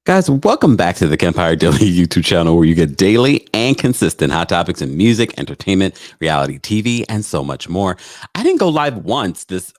Guys, welcome back to the Kempire Daily YouTube channel where you get daily and consistent hot topics in music, entertainment, reality TV, and so much more. I didn't go live once this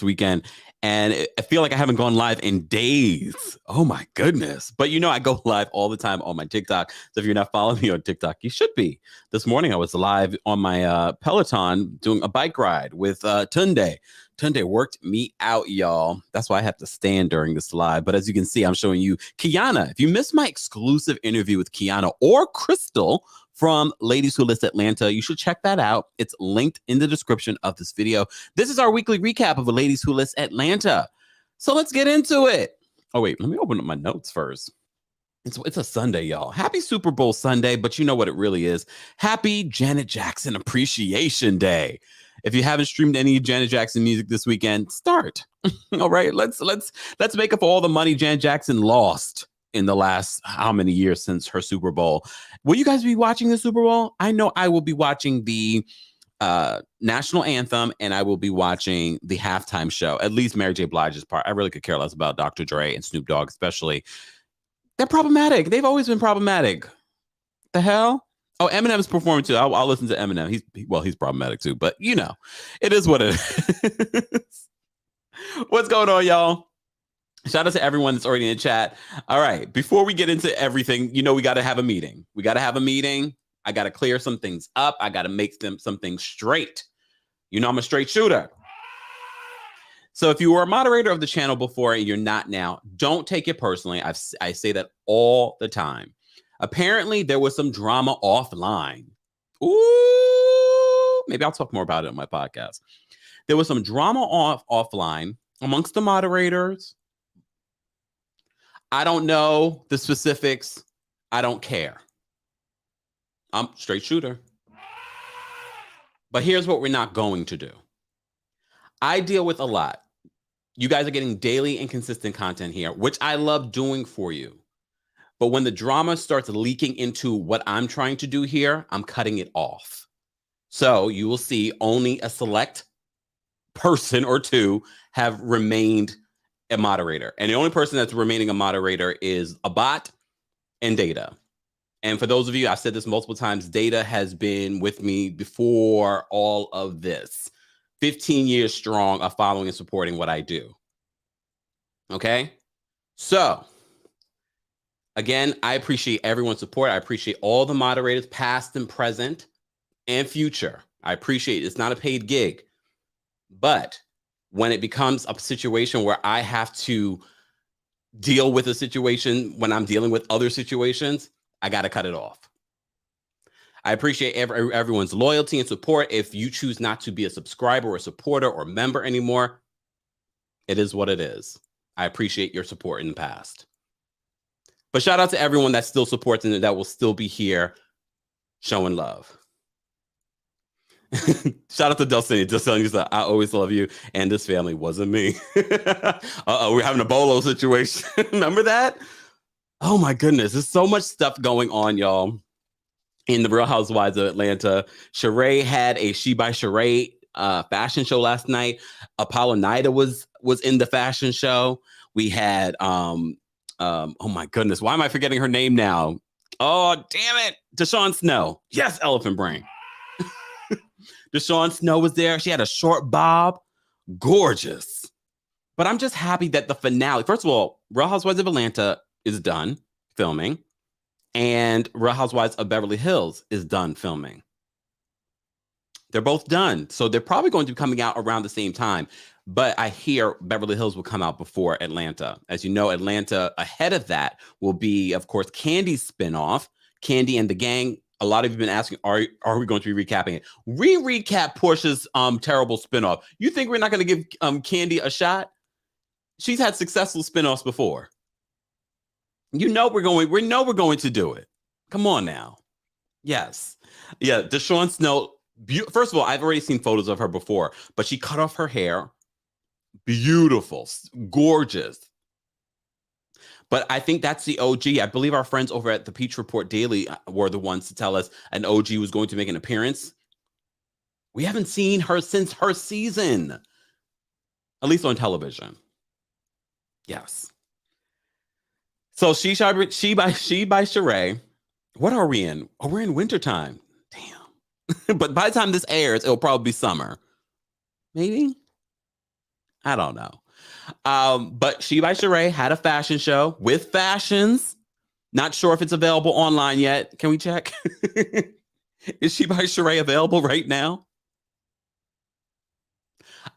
weekend, and I feel like I haven't gone live in days. Oh my goodness. But you know, I go live all the time on my TikTok. So if you're not following me on TikTok, you should be. This morning I was live on my Peloton doing a bike ride with Tunde. Tunde worked me out, y'all. That's why I have to stand during this live. But as you can see, I'm showing you Quiana. If you missed my exclusive interview with Quiana or Crystal from Ladies Who List Atlanta, you should check that out. It's linked in the description of this video. This is our weekly recap of the Ladies Who List Atlanta. So let's get into it. Oh, wait, let me open up my notes first. It's a Sunday, y'all. Happy Super Bowl Sunday, but you know what it really is. Happy Janet Jackson Appreciation Day. If you haven't streamed any Janet Jackson music this weekend, start. All right, let's make up for all the money Janet Jackson lost in the last how many years since her Super Bowl. Will you guys be watching the Super Bowl? I know I will be watching the national anthem, and I will be watching the halftime show, at least Mary J. Blige's part. I really could care less about Dr. Dre and Snoop Dogg, especially. They're problematic. They've always been problematic. The hell? Oh, Eminem's performing too. I'll listen to Eminem. He's problematic too, but you know, it is what it is. What's going on, y'all? Shout out to everyone that's already in the chat. All right, before we get into everything, you know, we got to have a meeting. I got to clear some things up. I got to make some things straight. You know, I'm a straight shooter. So if you were a moderator of the channel before and you're not now, don't take it personally. I say that all the time. Apparently, there was some drama offline. Ooh, maybe I'll talk more about it on my podcast. There was some drama offline amongst the moderators. I don't know the specifics. I don't care. I'm straight shooter. But here's what we're not going to do. I deal with a lot. You guys are getting daily and consistent content here, which I love doing for you. But when the drama starts leaking into what I'm trying to do here, I'm cutting it off. So you will see only a select person or two have remained a moderator. And the only person that's remaining a moderator is a bot and Data. And for those of you, I've said this multiple times, Data has been with me before all of this. 15 years strong of following and supporting what I do. Okay? So, again, I appreciate everyone's support. I appreciate all the moderators, past and present and future. I appreciate it. It's not a paid gig. But when it becomes a situation where I have to deal with a situation when I'm dealing with other situations, I got to cut it off. I appreciate everyone's loyalty and support. If you choose not to be a subscriber or a supporter or member anymore, it is what it is. I appreciate your support in the past. But shout out to everyone that still supports and that will still be here showing love. Shout out to Dulcinea. Just telling you that I always love you, and this family wasn't me. We're having a bolo situation. Remember that? Oh my goodness. There's so much stuff going on, y'all. In the Real Housewives of Atlanta, Sheree had a She by Sheree fashion show last night. Apollo Nida was in the fashion show. We had oh my goodness, why am I forgetting her name now? Oh, damn it. Deshaun Snow. Yes, Elephant Brain. Deshaun Snow was there. She had a short bob. Gorgeous. But I'm just happy that the finale, first of all, Real Housewives of Atlanta is done filming. And Real Housewives of Beverly Hills is done filming. They're both done. So they're probably going to be coming out around the same time. But I hear Beverly Hills will come out before Atlanta. As you know, Atlanta, ahead of that, will be, of course, Candy's spinoff, Candy and the Gang. A lot of you have been asking, are we going to be recapping it? We recap Portia's terrible spinoff. You think we're not going to give Candy a shot? She's had successful spinoffs before. You know we're going to do it. Come on now. Yes. Yeah, Deshaun Snow. First of all, I've already seen photos of her before, but she cut off her hair. Beautiful. Gorgeous. But I think that's the OG. I believe our friends over at the Peach Report Daily were the ones to tell us an OG was going to make an appearance. We haven't seen her since her season, at least on television. Yes. So she by Sheree. What are we in? Oh, we're in wintertime. Damn. But by the time this airs, it'll probably be summer. Maybe? I don't know. But She by Sheree had a fashion show with fashions. Not sure if it's available online yet. Can we check? Is She by Sheree available right now?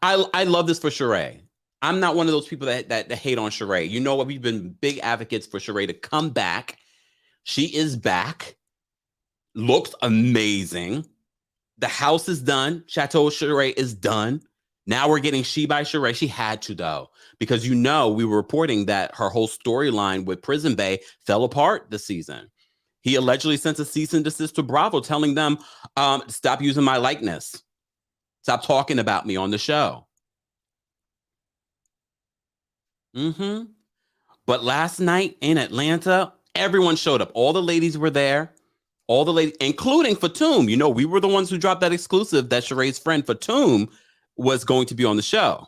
I love this for Sheree. I'm not one of those people that hate on Sheree. You know what? We've been big advocates for Sheree to come back. She is back. Looks amazing. The house is done. Chateau Sheree is done. Now we're getting She by Sheree. She had to, though, because we were reporting that her whole storyline with Prison Bae fell apart this season. He allegedly sent a cease and desist to Bravo, telling them, stop using my likeness. Stop talking about me on the show. But last night in Atlanta, everyone showed up. All the ladies were there. All the ladies, including Fatum. You know, we were the ones who dropped that exclusive that Sheree's friend Fatum was going to be on the show.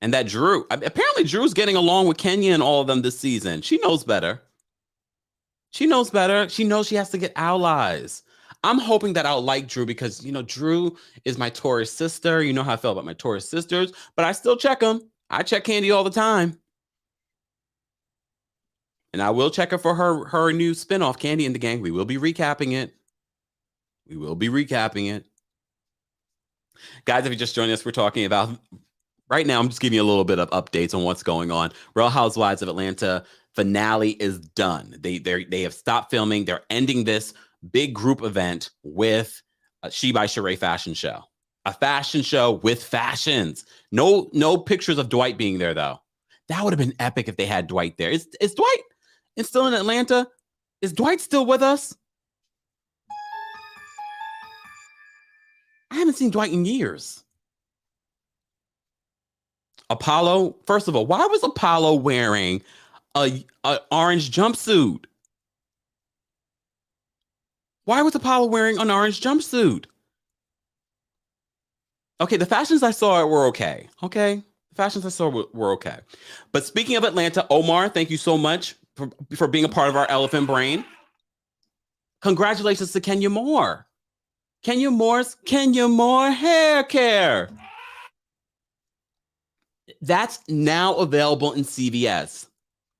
And that Drew, apparently Drew's getting along with Kenya and all of them this season. She knows better. She knows better. She knows she has to get allies. I'm hoping that I'll like Drew because, you know, Drew is my Taurus sister. You know how I feel about my Taurus sisters, but I still check them. I check Candy all the time. And I will check her for her new spinoff, Candy and the Gang. We will be recapping it. Guys, if you just joined us, we're talking about, right now, I'm just giving you a little bit of updates on what's going on. Real Housewives of Atlanta finale is done. They have stopped filming. They're ending this big group event with a She by Sheree fashion show. A fashion show with fashions. No pictures of Dwight being there, though. That would have been epic if they had Dwight there. Is Dwight still in Atlanta? Is Dwight still with us? I haven't seen Dwight in years. Apollo, first of all, why was Apollo wearing a orange jumpsuit? Why was Apollo wearing an orange jumpsuit? Okay, the fashions I saw were okay. Okay, the fashions I saw were okay. But speaking of Atlanta, Omar, thank you so much for being a part of our elephant brain. Congratulations to Kenya Moore. Kenya Moore hair care. That's now available in CVS.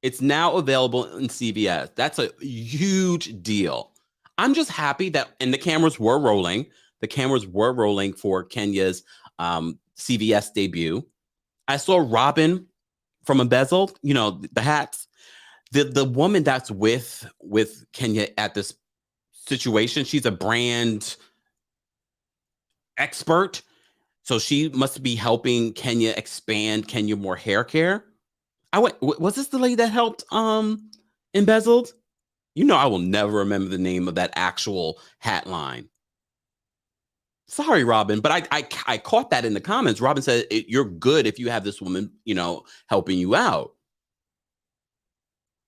It's now available in CVS. That's a huge deal. I'm just happy that, and the cameras were rolling. The cameras were rolling for Kenya's CVS debut. I saw Robin from Embezzled, you know, the hats. The woman that's with Kenya at this situation, she's a brand expert. So she must be helping Kenya expand Kenya Moore hair care. Was this the lady that helped Embezzled? You know, I will never remember the name of that actual hat line. Sorry, Robin, but I caught that in the comments. Robin said, you're good if you have this woman, you know, helping you out.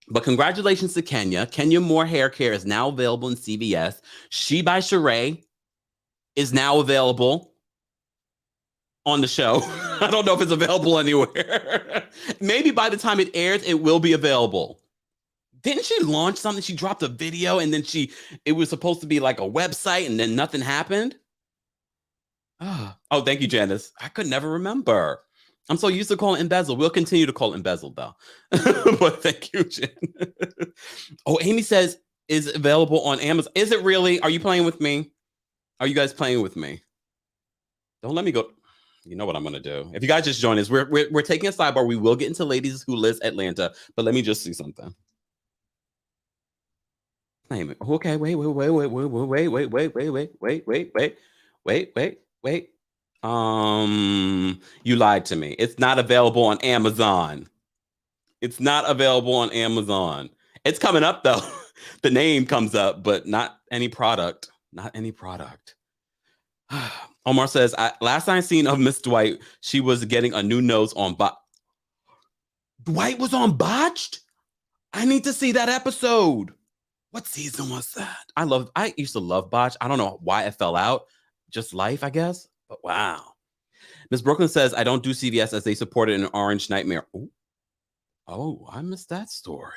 But congratulations to Kenya. Kenya Moore hair care is now available in CVS. She by Sheree is now available on the show. I don't know if it's available anywhere. Maybe by the time it airs, it will be available. Didn't she launch something? She dropped a video and then it was supposed to be like a website and then nothing happened. Oh, thank you, Janice. I could never remember. I'm so used to calling Embezzled. We'll continue to call it Embezzled, though. But thank you, Jen. Oh, Amy says, is available on Amazon. Is it really? Are you playing with me? Are you guys playing with me? Don't let me go. You know what I'm going to do. If you guys just join us, we're taking a sidebar. We will get into Ladies Who Lives Atlanta, but let me just see something. Okay, wait. You lied to me. It's not available on Amazon. It's not available on Amazon. It's coming up though. The name comes up, but not any product. Not any product. Omar says, last time I seen of Miss Dwight, she was getting a new nose on Dwight was on Botched? I need to see that episode. What season was that? I used to love Botched. I don't know why it fell out. Just life, I guess. But wow. Miss Brooklyn says, I don't do CVS as they supported an Orange Nightmare. Ooh. Oh, I missed that story.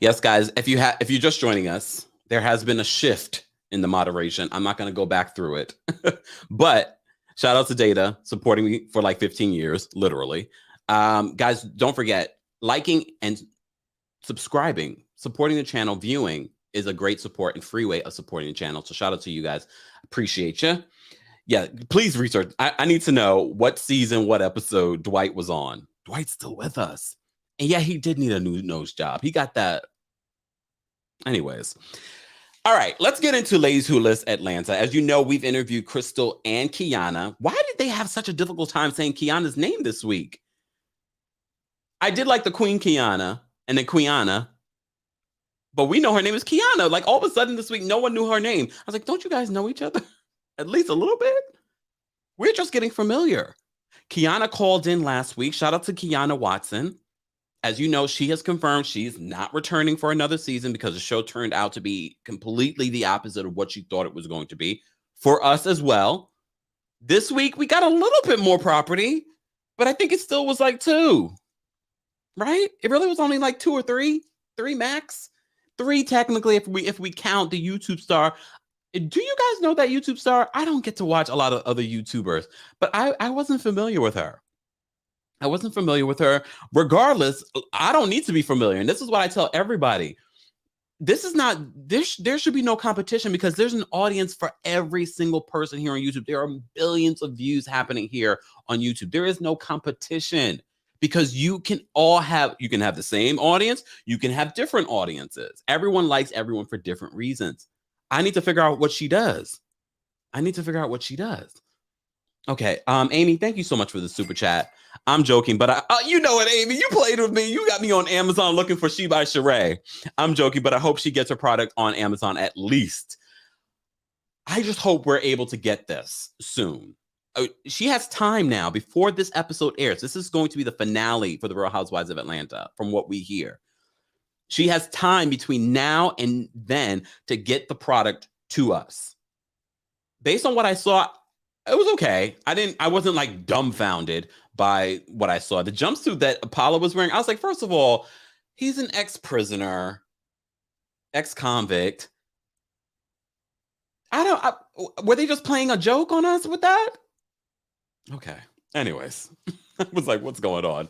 Yes, guys, if you're just joining us, there has been a shift in the moderation. I'm not going to go back through it. But shout out to Data supporting me for like 15 years, literally. Guys, don't forget, liking and subscribing, supporting the channel, viewing is a great support and free way of supporting the channel. So shout out to you guys. Appreciate you. Yeah, please research. I need to know what season, what episode Dwight was on. Dwight's still with us. And yeah, he did need a new nose job. He got that. Anyways. All right, let's get into Ladies Who List Atlanta. As you know, we've interviewed Crystal and Quiana. Why did they have such a difficult time saying Quiana's name this week? I did like the Queen Quiana and then Quiana, but we know her name is Quiana. Like all of a sudden this week, no one knew her name. I was like, don't you guys know each other? At least a little bit? We're just getting familiar. Quiana called in last week. Shout out to Quiana Watson. As you know, she has confirmed she's not returning for another season because the show turned out to be completely the opposite of what she thought it was going to be. For us as well. This week, we got a little bit more property, but I think it still was like 2. Right? It really was only like 2 or 3. 3 max. 3 technically if we count the YouTube star. Do you guys know that YouTube star? I don't get to watch a lot of other YouTubers, but I wasn't familiar with her. Regardless, I don't need to be familiar. And this is what I tell everybody. There should be no competition because there's an audience for every single person here on YouTube. There are billions of views happening here on YouTube. There is no competition because you can have the same audience. You can have different audiences. Everyone likes everyone for different reasons. I need to figure out what she does. Okay. Amy, thank you so much for the super chat. I'm joking, but you know what, Amy, you played with me. You got me on Amazon looking for She by Sheree. I'm joking, but I hope she gets her product on Amazon at least. I just hope we're able to get this soon. She has time now before this episode airs. This is going to be the finale for The Real Housewives of Atlanta, from what we hear. She has time between now and then to get the product to us. Based on what I saw, it was okay. I wasn't like dumbfounded by what I saw. The jumpsuit that Apollo was wearing, I was like, first of all, he's an ex-prisoner, ex-convict. Were they just playing a joke on us with that? Okay. Anyways, I was like, what's going on?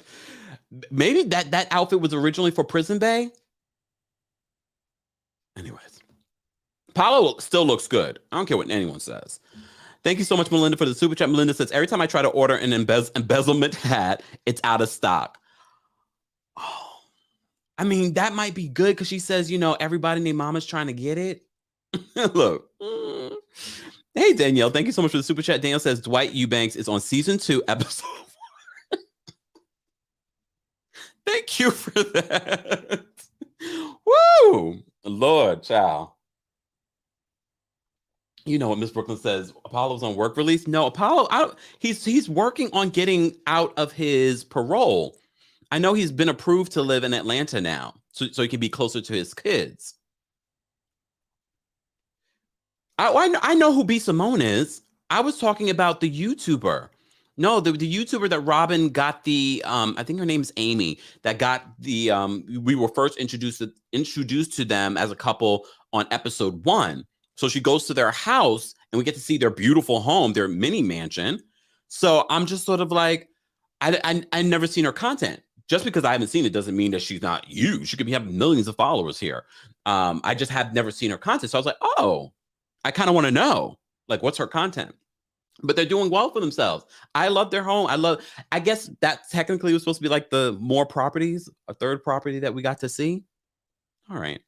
Maybe that outfit was originally for Prison Bay. Anyways, Apollo still looks good. I don't care what anyone says. Thank you so much, Melinda, for the super chat. Melinda says, every time I try to order an embezzlement hat, it's out of stock. Oh, I mean, that might be good because she says, everybody named Mama's trying to get it. Look. Hey, Danielle, thank you so much for the super chat. Danielle says, Dwight Eubanks is on season 2, episode 4. Thank you for that. Woo! Lord, child. You know what Miss Brooklyn says? Apollo's on work release. No, Apollo, he's working on getting out of his parole. I know he's been approved to live in Atlanta now, so he can be closer to his kids. I know who B. Simone is. I was talking about the YouTuber. No, the YouTuber that Robin got the, I think her name is Amy, that got the, we were first introduced to them as a couple on episode 1. So she goes to their house and we get to see their beautiful home, their mini mansion. So I'm just sort of like, I've never seen her content. Just because I haven't seen it doesn't mean that she's not huge. She could have millions of followers here. I just have never seen her content. So I was like, oh, I kind of want to know, like, what's her content? But they're doing well for themselves. I love their home. I guess that technically was supposed to be like the more properties, a third property that we got to see. All right.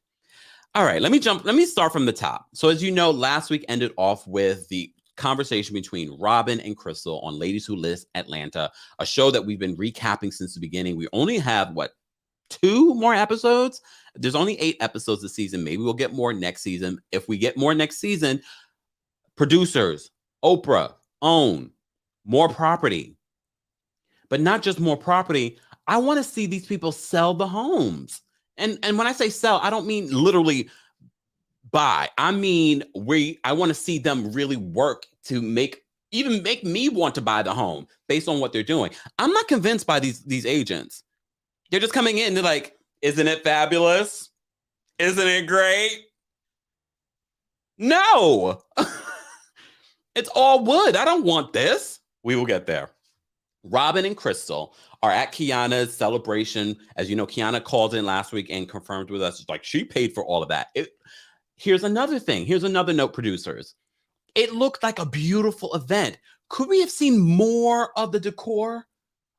Let me start from the top. So as you know, last week ended off with the conversation between Robin and Crystal on Ladies Who List Atlanta, a show that we've been recapping since the beginning. We only have 2 more episodes. There's only 8 episodes this season. Maybe we'll get more next season. If we get more next season, producers, Oprah, own more property. But not just more property. I want to see these people sell the homes. And when I say sell, I don't mean literally buy. I mean, I want to see them really work to make even make me want to buy the home based on what they're doing. I'm not convinced by these agents. They're just coming in. They're like, isn't it fabulous? Isn't it great? No, it's all wood. I don't want this. We will get there. Robin and Crystal are at Quiana's celebration. As you know, Quiana called in last week and confirmed with us, like she paid for all of that. Here's another thing. Here's another note, producers. It looked like a beautiful event. Could we have seen more of the decor,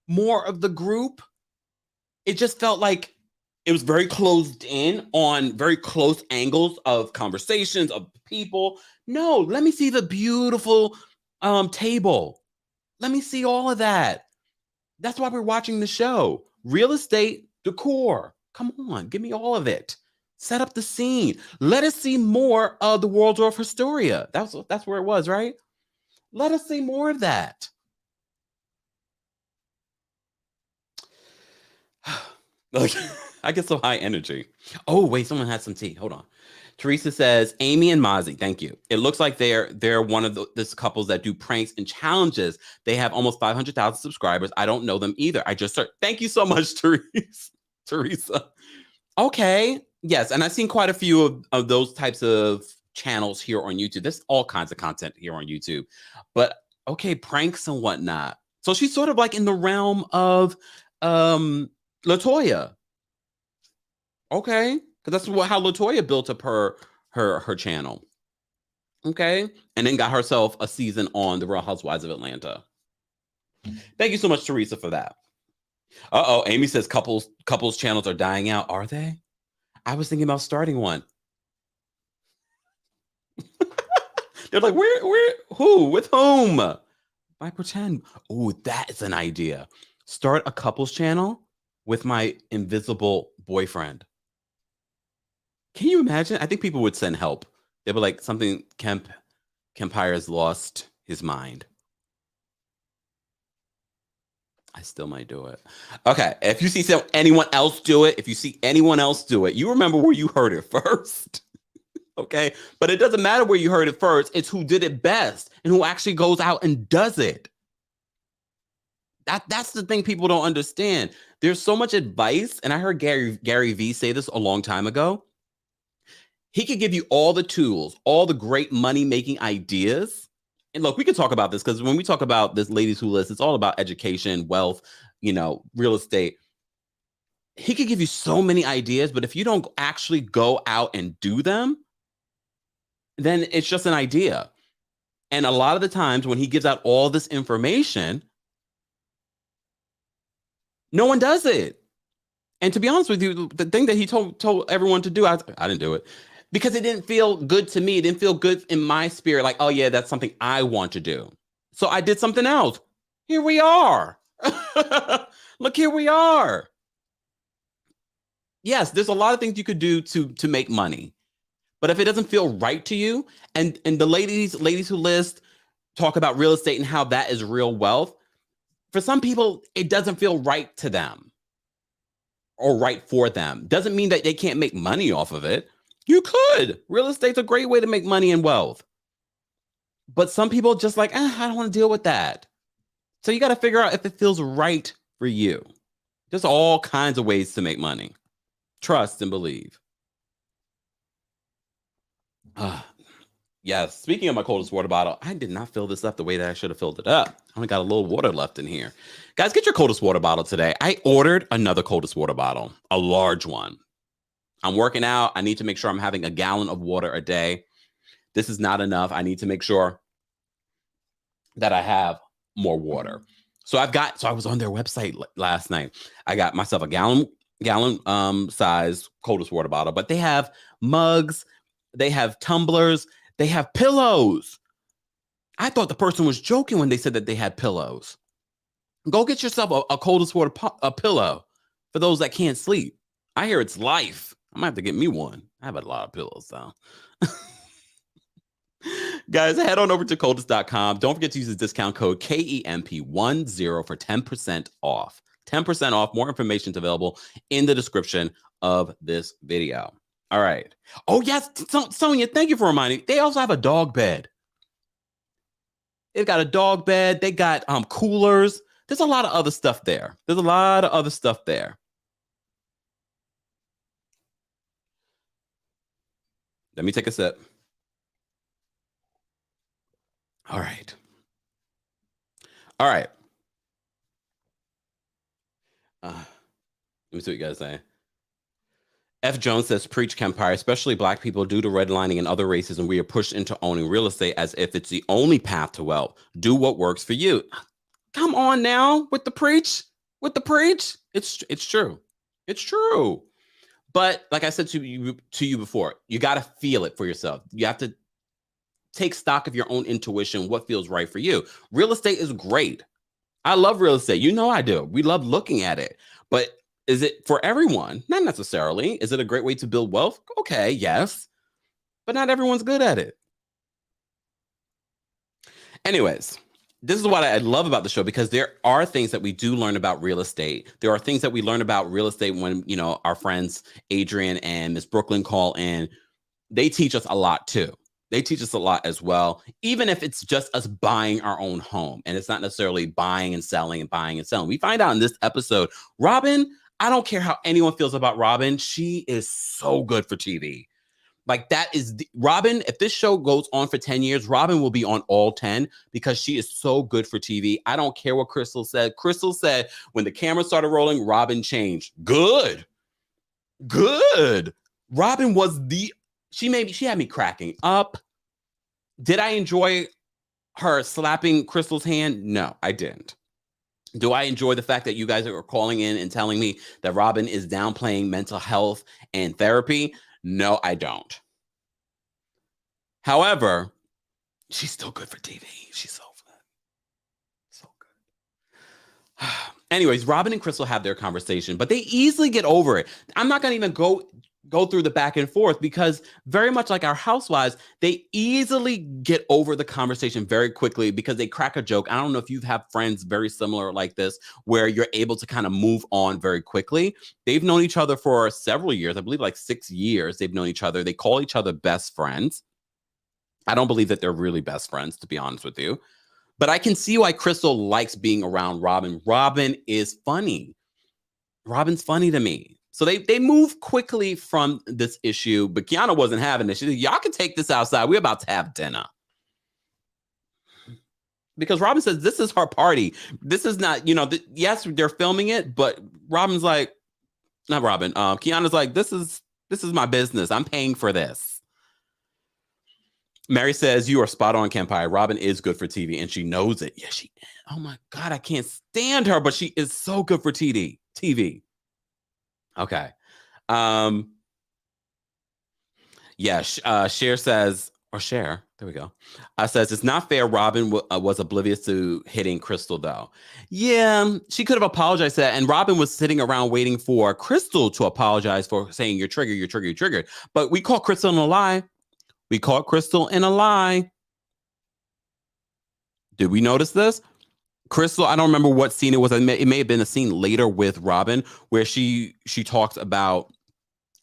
more of the group? It just felt like it was very closed in on very close angles of conversations, of people. No, let me see the beautiful table. Let me see all of that. That's why we're watching the show. Real estate, decor. Come on, give me all of it. Set up the scene. Let us see more of the Waldorf Astoria. That's where it was, right? Let us see more of that. I get so high energy. Oh, wait, someone had some tea. Hold on. Teresa says, Amy and Mozzie, thank you. It looks like they're one of this couples that do pranks and challenges. They have almost 500,000 subscribers. I don't know them either. I just started. Thank you so much, Teresa. Okay. Yes. And I've seen quite a few of those types of channels here on YouTube. There's all kinds of content here on YouTube. But okay, pranks and whatnot. So she's sort of like in the realm of LaToya. Okay. Because that's how LaToya built up her channel. Okay. And then got herself a season on The Real Housewives of Atlanta. Thank you so much, Teresa, for that. Uh-oh. Amy says couples channels are dying out. Are they? I was thinking about starting one. They're like, who? With whom? I pretend. Oh, that is an idea. Start a couples channel with my invisible boyfriend. Can you imagine? I think people would send help. They'd be like, Kempire has lost his mind. I still might do it. Okay. If you see anyone else do it, you remember where you heard it first. Okay. But it doesn't matter where you heard it first. It's who did it best and who actually goes out and does it. That's the thing people don't understand. There's so much advice. And I heard Gary Vee say this a long time ago. He could give you all the tools, all the great money-making ideas. And look, we could talk about this because when we talk about this Ladies Who List, it's all about education, wealth, real estate. He could give you so many ideas, but if you don't actually go out and do them, then it's just an idea. And a lot of the times when he gives out all this information, no one does it. And to be honest with you, the thing that he told everyone to do, I didn't do it because it didn't feel good to me. It didn't feel good in my spirit. Like, oh yeah, that's something I want to do. So I did something else. Here we are. Look, here we are. Yes, there's a lot of things you could do to make money. But if it doesn't feel right to you, and the ladies who list talk about real estate and how that is real wealth, for some people, it doesn't feel right to them or right for them. Doesn't mean that they can't make money off of it. You could. Real estate's a great way to make money and wealth. But some people just like, I don't want to deal with that. So you got to figure out if it feels right for you. There's all kinds of ways to make money. Trust and believe. Yeah, speaking of my coldest water bottle, I did not fill this up the way that I should have filled it up. I only got a little water left in here. Guys, get your coldest water bottle today. I ordered another coldest water bottle, a large one. I'm working out. I need to make sure I'm having a gallon of water a day. This is not enough. I need to make sure that I have more water. So I was on their website last night. I got myself a gallon size coldest water bottle, but they have mugs, they have tumblers, they have pillows. I thought the person was joking when they said that they had pillows. Go get yourself a coldest water a pillow for those that can't sleep. I hear it's life. I might have to get me one. I have a lot of pillows though. Guys, head on over to coldest.com. Don't forget to use the discount code KEMP10 for 10% off. 10% off. More information is available in the description of this video. All right. Oh, yes. Sonia, thank you for reminding me. They also have a dog bed. They've got a dog bed. They got coolers. There's a lot of other stuff there. Let me take a sip. All right. Let me see what you guys say. F. Jones says, preach Kempire, especially Black people, due to redlining and other racism, we are pushed into owning real estate as if it's the only path to wealth. Do what works for you. Come on now with the preach. It's true. But like I said to you before, you got to feel it for yourself. You have to take stock of your own intuition, what feels right for you. Real estate is great. I love real estate. You know I do. We love looking at it. But is it for everyone? Not necessarily. Is it a great way to build wealth? Okay, yes. But not everyone's good at it. Anyways, this is what I love about the show, because there are things that we do learn about real estate. There are things that we learn about real estate when, our friends Adrian and Miss Brooklyn call in. They teach us a lot too. They teach us a lot as well, even if it's just us buying our own home and it's not necessarily buying and selling and buying and selling. We find out in this episode, Robin, I don't care how anyone feels about Robin. She is so good for TV. Like that is Robin. If this show goes on for 10 years, Robin will be on all 10 because she is so good for TV. I don't care what Crystal said. Crystal said when the camera started rolling, Robin changed. Good. Robin was she had me cracking up. Did I enjoy her slapping Crystal's hand? No, I didn't. Do I enjoy the fact that you guys are calling in and telling me that Robin is downplaying mental health and therapy? No, I don't. However, she's still good for TV. She's so good. Anyways, Robin and Crystal have their conversation, but they easily get over it. I'm not going to even go through the back and forth because very much like our housewives, they easily get over the conversation very quickly because they crack a joke. I don't know if you have friends very similar like this, where you're able to kind of move on very quickly. They've known each other for several years. I believe like 6 years they've known each other. They call each other best friends. I don't believe that they're really best friends, to be honest with you. But I can see why Crystal likes being around Robin. Robin is funny. Robin's funny to me. So they move quickly from this issue, but Quiana wasn't having this. She said, y'all can take this outside. We're about to have dinner. Because Robin says this is her party. This is not, yes, they're filming it, but Robin's like, not Robin. Quiana's like, this is my business. I'm paying for this. Mary says, you are spot on, Kempire. Robin is good for TV, and she knows it. Yeah, she is. Oh my God, I can't stand her, but she is so good for TV. Okay. Cher says, or Cher, there we go. Says, it's not fair Robin was oblivious to hitting Crystal, though. Yeah, she could have apologized for that, and Robin was sitting around waiting for Crystal to apologize for saying you're triggered. But we caught Crystal in a lie. Did we notice this? Crystal, I don't remember what scene it was. It may have been a scene later with Robin where she talks about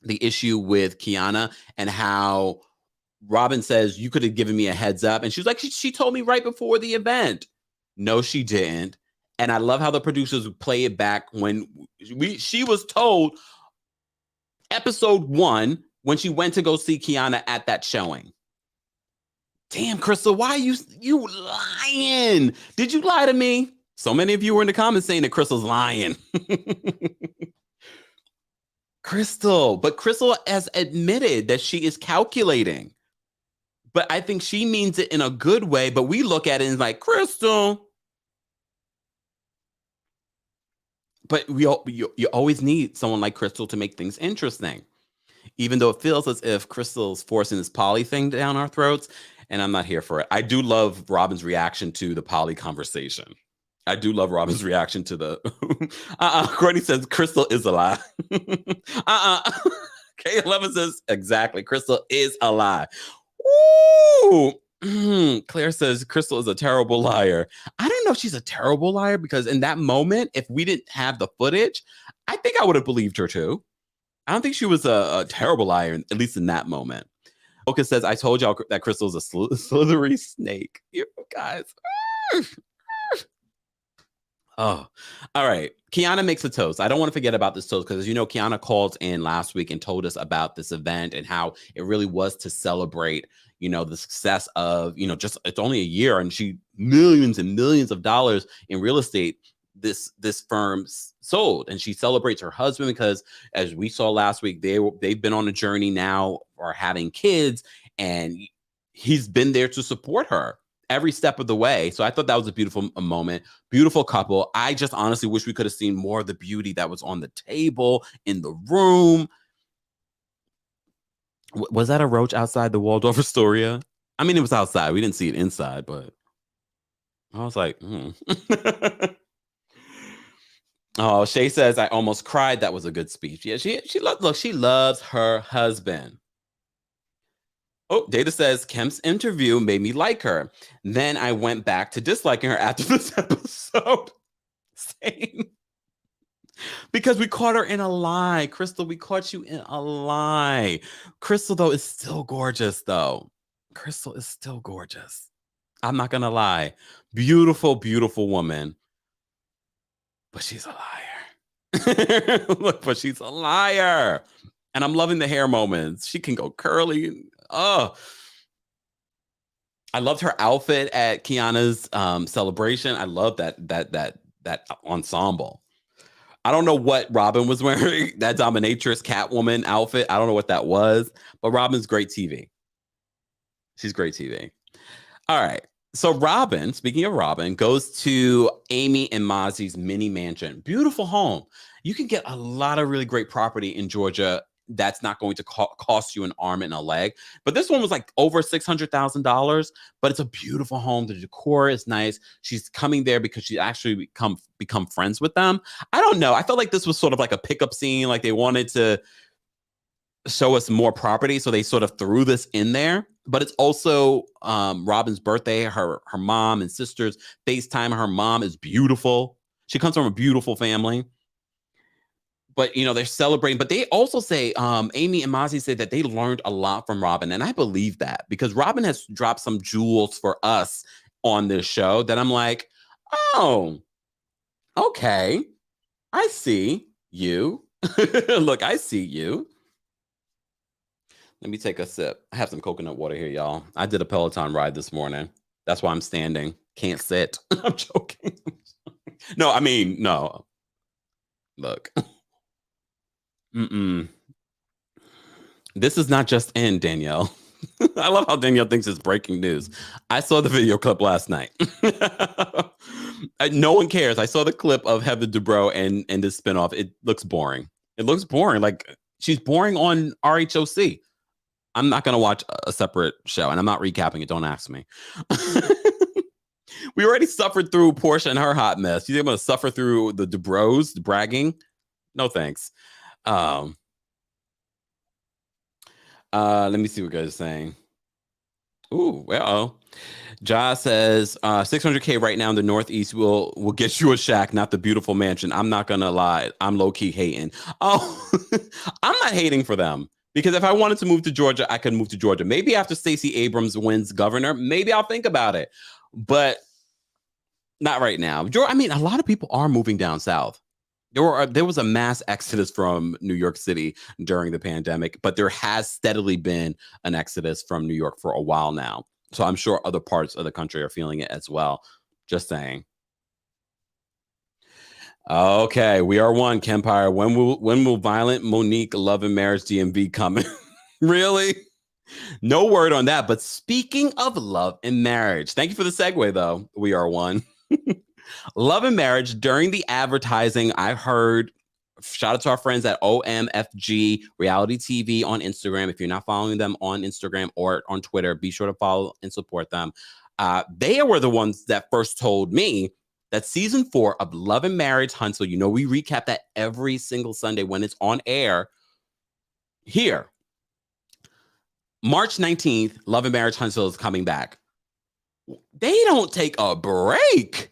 the issue with Quiana and how Robin says, you could have given me a heads up. And she was like, she told me right before the event. No, she didn't. And I love how the producers play it back when she was told episode 1 when she went to go see Quiana at that showing. Damn, Crystal, why are you lying? Did you lie to me? So many of you were in the comments saying that Crystal's lying. But Crystal has admitted that she is calculating. But I think she means it in a good way, but we look at it and like, Crystal. But you always need someone like Crystal to make things interesting. Even though it feels as if Crystal's forcing this poly thing down our throats, and I'm not here for it. I do love Robin's reaction to the poly conversation. I do love Robin's reaction to the Courtney says Crystal is a lie. K11 says exactly. Crystal is a lie. Ooh. Claire says Crystal is a terrible liar. I don't know if she's a terrible liar because in that moment, if we didn't have the footage, I think I would have believed her too. I don't think she was a terrible liar, at least in that moment. Oka says, I told y'all that Crystal's a slithery snake. You guys. Oh, all right. Quiana makes a toast. I don't want to forget about this toast because, as you know, Quiana called in last week and told us about this event and how it really was to celebrate, the success of, just it's only a year and she millions and millions of dollars in real estate. This firm sold, and she celebrates her husband because, as we saw last week, they've been on a journey now or having kids, and he's been there to support her every step of the way. So I thought that was a beautiful moment. Beautiful couple. I just honestly wish we could have seen more of the beauty that was on the table, in the room. Was that a roach outside the Waldorf Astoria? I mean, it was outside. We didn't see it inside, but I was like, Oh, Shay says, I almost cried. That was a good speech. Yeah, she loves her husband. Oh, Data says Kemp's interview made me like her. Then I went back to disliking her after this episode. Same. Because we caught her in a lie. Crystal, we caught you in a lie. Crystal, though, is still gorgeous, though. Crystal is still gorgeous. I'm not going to lie. Beautiful, beautiful woman. But she's a liar. Look, but she's a liar. And I'm loving the hair moments. She can go curly. Oh, I loved her outfit at Quiana's celebration. I love that ensemble. I don't know what Robin was wearing, that dominatrix Catwoman outfit. I don't know what that was, but Robin's great TV. She's great TV. All right. So Robin, speaking of Robin, goes to Amy and Mozzie's mini mansion. Beautiful home. You can get a lot of really great property in Georgia that's not going to cost you an arm and a leg. But this one was like over $600,000, but it's a beautiful home. The decor is nice. She's coming there because she actually become friends with them. I don't know. I felt like this was sort of like a pickup scene. Like they wanted to show us more property, so they sort of threw this in there. But it's also Robin's birthday. Her mom and sisters FaceTime. Her mom is beautiful. She comes from a beautiful family. But, they're celebrating. But they also say, Amy and Mozzie say that they learned a lot from Robin. And I believe that because Robin has dropped some jewels for us on this show that I'm like, oh, okay. I see you. Look, I see you. Let me take a sip. I have some coconut water here, y'all. I did a Peloton ride this morning. That's why I'm standing. Can't sit. I'm joking. No, I mean, no. Look. This is not just in, Danielle. I love how Danielle thinks it's breaking news. I saw the video clip last night. No one cares. I saw the clip of Heather Dubrow and this spinoff. It looks boring. It looks boring. Like she's boring on RHOC. I'm not going to watch a separate show, and I'm not recapping it. Don't ask me. We already suffered through Portia and her hot mess. You think I'm going to suffer through the Dubrows, the bragging? No, thanks. Let me see what guys are saying. Ooh, well, Ja says 600K right now in the Northeast will get you a shack, not the beautiful mansion. I'm not gonna lie, I'm low key hating. Oh, I'm not hating for them because if I wanted to move to Georgia, I could move to Georgia. Maybe after Stacey Abrams wins governor, maybe I'll think about it, but not right now. I mean, a lot of people are moving down south. There was a mass exodus from New York City during the pandemic, but there has steadily been an exodus from New York for a while now. So I'm sure other parts of the country are feeling it as well. Just saying. Okay, we are one, Kempire. When will Violent Monique Love and Marriage DMV come? Really? No word on that. But speaking of love and marriage, thank you for the segue, though. We are one. Love and Marriage, during the advertising, I heard, shout out to our friends at OMFG Reality TV on Instagram. If you're not following them on Instagram or on Twitter, be sure to follow and support them. They were the ones that first told me that season 4 of Love and Marriage Huntsville, we recap that every single Sunday when it's on air here. March 19th, Love and Marriage Huntsville is coming back. They don't take a break.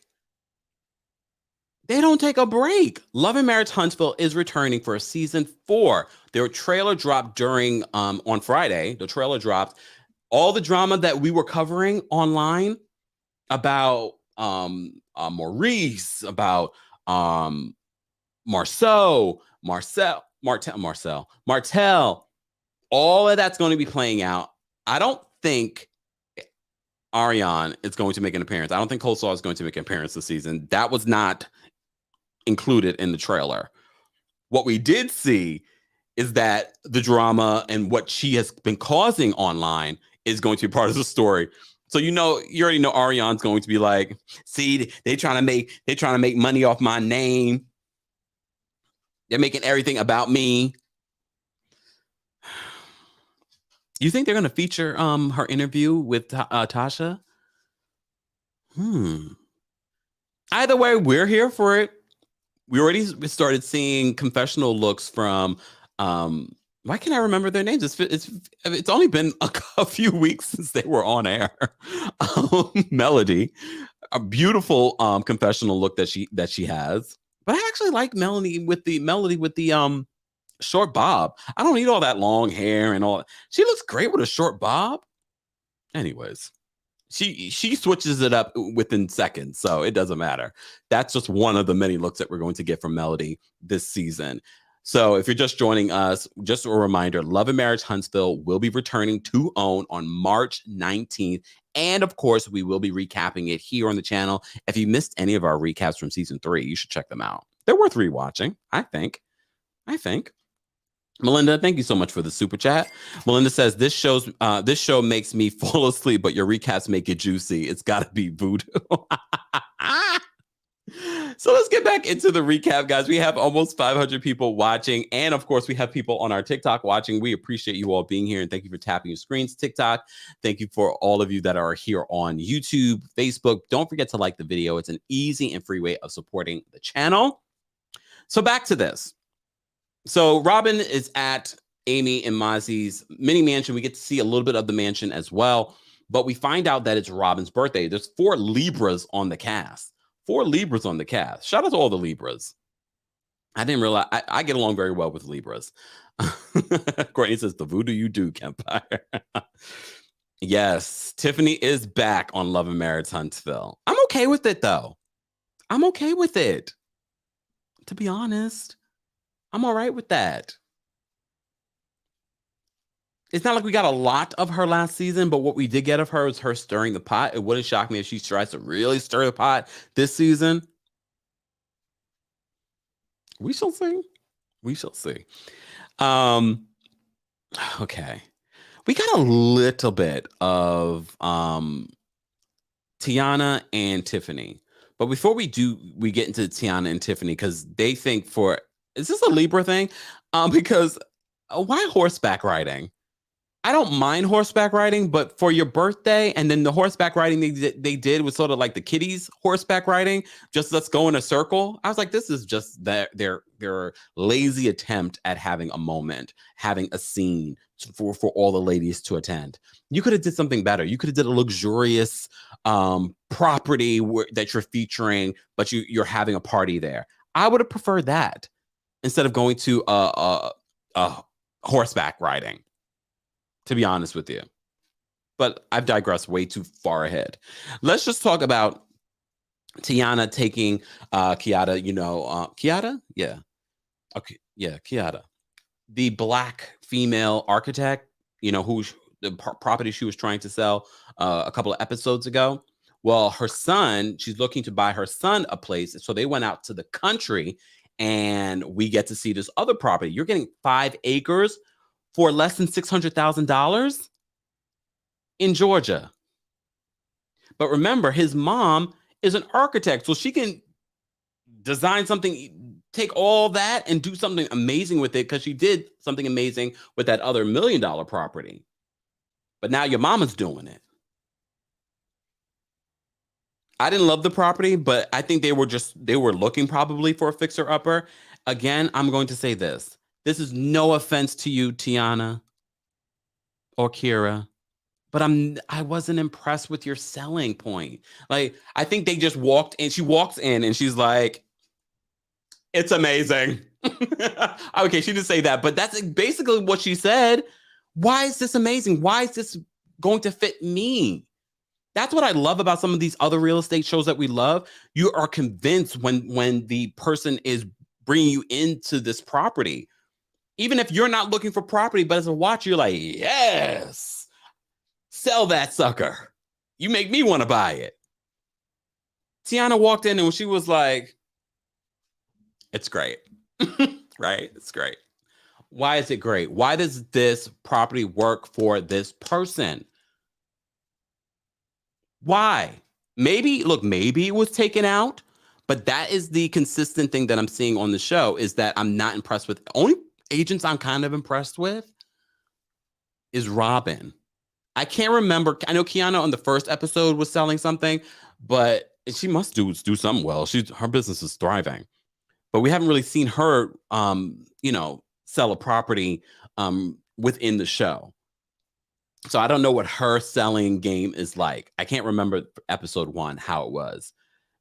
They don't take a break. Love and Marriage Huntsville is returning for season 4. Their trailer dropped on Friday. The trailer dropped. All the drama that we were covering online about Maurice, about Martell. All of that's going to be playing out. I don't think Ariane is going to make an appearance. I don't think Cold Saw is going to make an appearance this season. That was not included in the trailer. What we did see is that the drama and what she has been causing online is going to be part of the story. So you already know Ariane's going to be like, see, they're trying to make money off my name. They're making everything about me. You think they're going to feature her interview with Tasha? Either way, we're here for it. We already started seeing confessional looks from why can't I remember their names? It's only been a few weeks since they were on air. Melody, a beautiful confessional look that she has. But I actually like Melody with the short bob. I don't need all that long hair and all. She looks great with a short bob. Anyways, she switches it up within seconds, so it doesn't matter. That's just one of the many looks that we're going to get from Melody this season. So if you're just joining us, just a reminder, Love Marriage Huntsville will be returning to OWN on March 19th. And of course, we will be recapping it here on the channel. If you missed any of our recaps from season 3, you should check them out. They're worth rewatching, I think. Melinda, thank you so much for the super chat. Melinda says, this show makes me fall asleep, but your recaps make it juicy. It's got to be voodoo. So let's get back into the recap, guys. We have almost 500 people watching. And of course, we have people on our TikTok watching. We appreciate you all being here. And thank you for tapping your screens, TikTok. Thank you for all of you that are here on YouTube, Facebook. Don't forget to like the video. It's an easy and free way of supporting the channel. So back to this. So Robin is at Amy and Mozzie's mini mansion. We get to see a little bit of the mansion as well. But we find out that it's Robin's birthday. There's 4 Libras on the cast. 4 Libras on the cast. Shout out to all the Libras. I didn't realize I get along very well with Libras. Courtney says, the voodoo you do, Kempire. Yes, Tiffany is back on Love Marriage Huntsville. I'm okay with it, though. I'm okay with it. To be honest, I'm all right with that. It's not like we got a lot of her last season, but what we did get of her is her stirring the pot. It wouldn't shock me if she tries to really stir the pot this season. We shall see. We shall see. Okay. We got a little bit of Tiana and Tiffany. But before we get into Tiana and Tiffany, because they think is this a Libra thing? Because why horseback riding? I don't mind horseback riding, but for your birthday, and then the horseback riding they did was sort of like the kiddies horseback riding, just let's go in a circle. I was like, this is just their lazy attempt at having a moment, having a scene for all the ladies to attend. You could have did something better. You could have did a luxurious property that you're featuring, but you're having a party there. I would have preferred that instead of going to horseback riding, to be honest with you. But I've digressed way too far ahead. Let's just talk about Tiana taking Kiata, Kiata? Yeah. Okay. Yeah, Kiata. The Black female architect, who the property she was trying to sell a couple of episodes ago. Well, her son, she's looking to buy her son a place. So they went out to the country and we get to see this other property. You're getting 5 acres for less than $600,000 in Georgia. But remember, his mom is an architect, so she can design something, take all that and do something amazing with it, because she did something amazing with that other $1 million property. But now your mama's doing it. I didn't love the property, but I think they were looking probably for a fixer-upper. Again, I'm going to say this. This is no offense to you, Tiana or Kira, but I wasn't impressed with your selling point. Like, I think they just walked in. She walks in and she's like, it's amazing. Okay, she didn't say that, but that's basically what she said. Why is this amazing? Why is this going to fit me? That's what I love about some of these other real estate shows that we love. You are convinced when the person is bringing you into this property, even if you're not looking for property, but as a watcher, you're like, yes, sell that sucker. You make me want to buy it. Tiana walked in and she was like, it's great. Right? It's great. Why is it great? Why does this property work for this person? Why? Maybe it was taken out, but that is the consistent thing that I'm seeing on the show, is that I'm not impressed with. Only agents I'm kind of impressed with is Robin. I can't remember. I know Quiana on the first episode was selling something, but she must do something well. Her business is thriving, but we haven't really seen her, sell a property within the show. So I don't know what her selling game is like. I can't remember episode 1 how it was,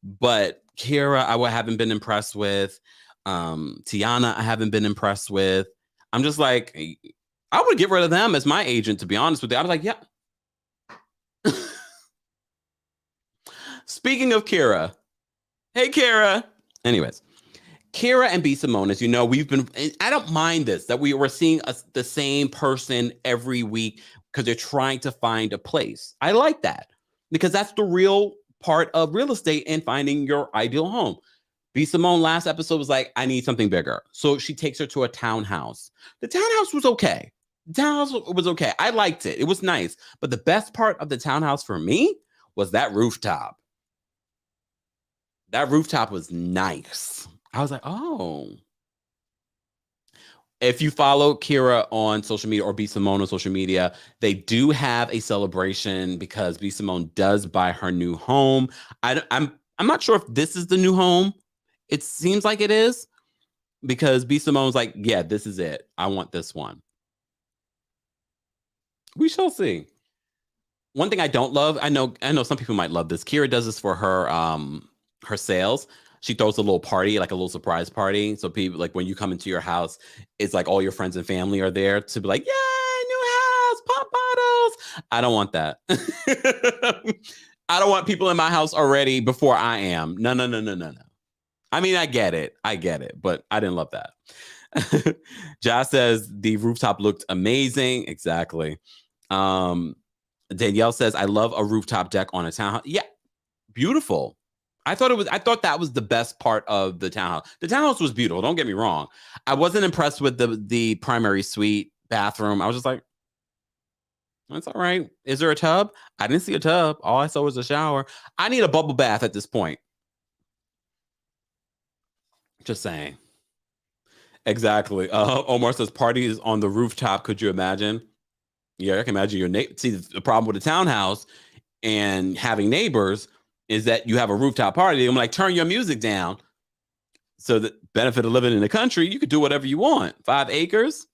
but Kira I haven't been impressed with. Tiana I haven't been impressed with. I'm just like, I would get rid of them as my agent, to be honest with you. I was like, yeah. Speaking of Kira, hey Kira. Anyways, Kira and B. Simone, as you know, I don't mind this, that we were seeing the same person every week because they're trying to find a place. I like that because that's the real part of real estate and finding your ideal home. B. Simone last episode was like, I need something bigger. So she takes her to a townhouse. The townhouse was okay. I liked it. It was nice. But the best part of the townhouse for me was that rooftop. That rooftop was nice. I was like, oh. If you follow Kira on social media or B. Simone on social media, they do have a celebration because B. Simone does buy her new home. I'm not sure if this is the new home. It seems like it is because B. Simone's like, yeah, this is it. I want this one. We shall see. One thing I don't love, I know some people might love this. Kira does this for her sales. She throws a little party, like a little surprise party. So people, like when you come into your house, it's like all your friends and family are there to be like, yay, new house, pop bottles. I don't want that. I don't want people in my house already before I am. No. I mean, I get it, but I didn't love that. Josh says the rooftop looked amazing. Exactly. Danielle says, I love a rooftop deck on a townhouse. Yeah, beautiful. I thought that was the best part of the townhouse. The townhouse was beautiful. Don't get me wrong. I wasn't impressed with the primary suite bathroom. I was just like, that's all right. Is there a tub? I didn't see a tub. All I saw was a shower. I need a bubble bath at this point. Just saying. Exactly. Omar says parties on the rooftop. Could you imagine? Yeah, I can imagine your neighbor. See, the problem with the townhouse and having neighbors is that you have a rooftop party. I'm like, turn your music down. So the benefit of living in the country, you could do whatever you want. 5 acres.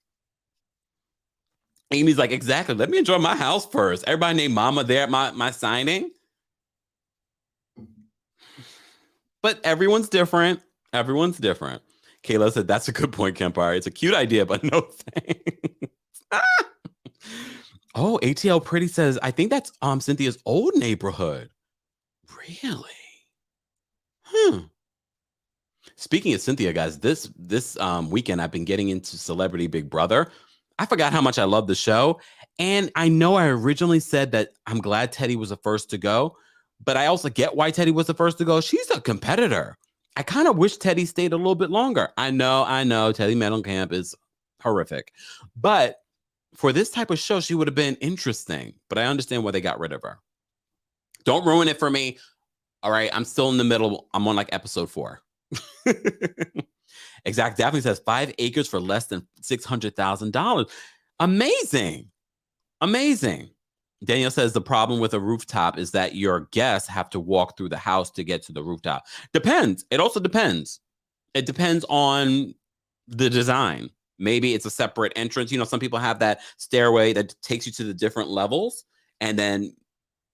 Amy's like, exactly. Let me enjoy my house first. Everybody named Mama there at my signing. But everyone's different. Kayla said, that's a good point, Kempire. It's a cute idea, but no thanks. Oh, ATL Pretty says, I think that's Cynthia's old neighborhood. Really? Speaking of Cynthia, guys, this weekend I've been getting into Celebrity Big Brother. I forgot how much I love the show. And I know I originally said that I'm glad Teddy was the first to go, but I also get why Teddy was the first to go. She's a competitor. I kind of wish Teddy stayed a little bit longer. I know Teddy Mellencamp is horrific, but for this type of show, she would have been interesting, but I understand why they got rid of her. Don't ruin it for me. All right, I'm still in the middle. I'm on like episode 4. Exact. Daphne says 5 acres for less than $600,000. Amazing. Daniel says the problem with a rooftop is that your guests have to walk through the house to get to the rooftop. Depends. It also depends. It depends on the design. Maybe it's a separate entrance. Some people have that stairway that takes you to the different levels, and then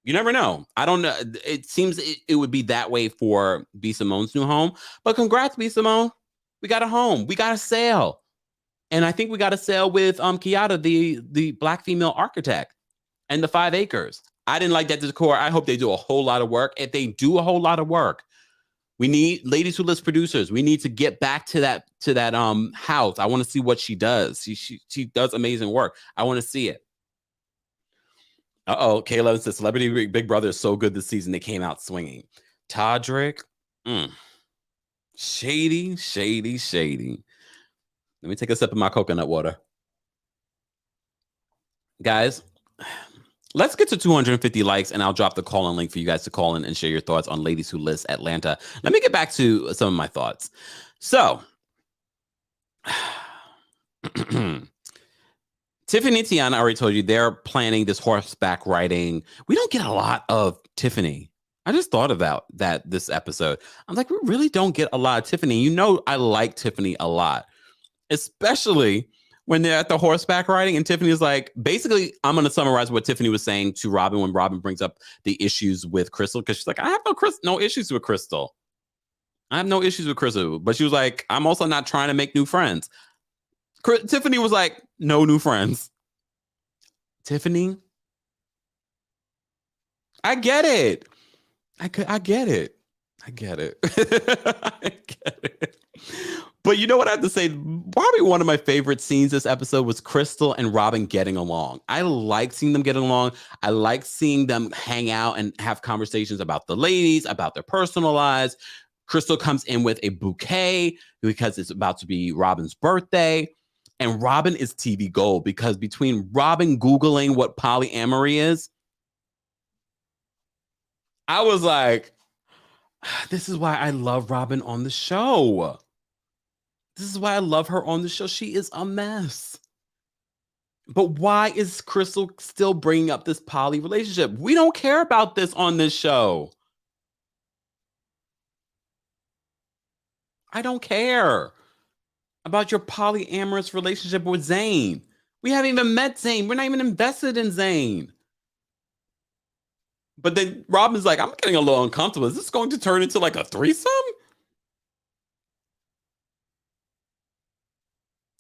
you never know. I don't know. It seems it would be that way for B. Simone's new home. But congrats, B. Simone. We got a home. We got a sale. And I think we got a sale with Quiana, the Black female architect, and the 5 acres. I didn't like that decor. I hope they do a whole lot of work. If they do a whole lot of work, we need Ladies Who List producers. We need to get back to that house. I want to see what she does. She does amazing work. I want to see it. Kayla says Celebrity Big Brother is so good this season. They came out swinging. Todrick, shady. Let me take a sip of my coconut water. Guys, let's get to 250 likes, and I'll drop the call-in link for you guys to call in and share your thoughts on Ladies Who List Atlanta. Let me get back to some of my thoughts. So, Tiffany and Tiana, I already told you, they're planning this horseback riding. We don't get a lot of Tiffany. I just thought about that this episode. I'm like, we really don't get a lot of Tiffany. You know, I like Tiffany a lot, especially when they're at the horseback riding. And Tiffany is like, basically, I'm going to summarize what Tiffany was saying to Robin when Robin brings up the issues with Crystal. Because she's like, I have no issues with Crystal. I have no issues with Crystal. But she was like, I'm also not trying to make new friends. Tiffany was like, no new friends. Tiffany, I get it. I get it. I get it. I get it. But you know what I have to say? Probably one of my favorite scenes this episode was Crystal and Robin getting along. I like seeing them get along. I like seeing them hang out and have conversations about the ladies, about their personal lives. Crystal comes in with a bouquet because it's about to be Robin's birthday. And Robin is TV gold because between Robin Googling what polyamory is, I was like, this is why I love Robin on the show. This is why I love her on the show. She is a mess. But why is Crystal still bringing up this poly relationship? We don't care about this on this show. I don't care about your polyamorous relationship with Zayn. We haven't even met Zayn. We're not even invested in Zayn. But then Robin's like, I'm getting a little uncomfortable. Is this going to turn into like a threesome?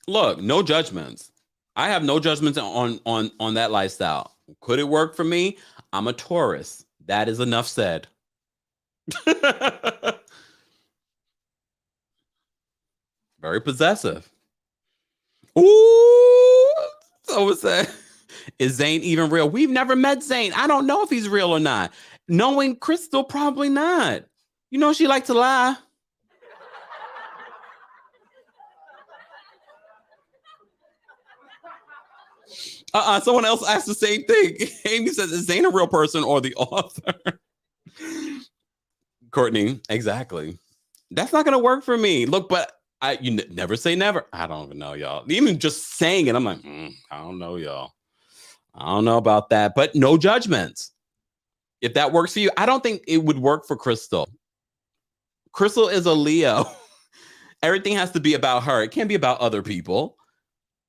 Look, no judgments. I have no judgments on that lifestyle. Could it work for me? I'm a Taurus. That is enough said. Very possessive. Ooh, so what's that? Is Zayn even real? We've never met Zayn. I don't know if he's real or not. Knowing Crystal, probably not. You know she likes to lie. Someone else asked the same thing. Amy says, is Zayn a real person or the author? Courtney, exactly. That's not going to work for me. Look, but you never say never. I don't even know, y'all. Even just saying it, I'm like, I don't know, y'all. I don't know about that, but no judgments. If that works for you, I don't think it would work for Crystal. Crystal is a Leo. Everything has to be about her. It can't be about other people.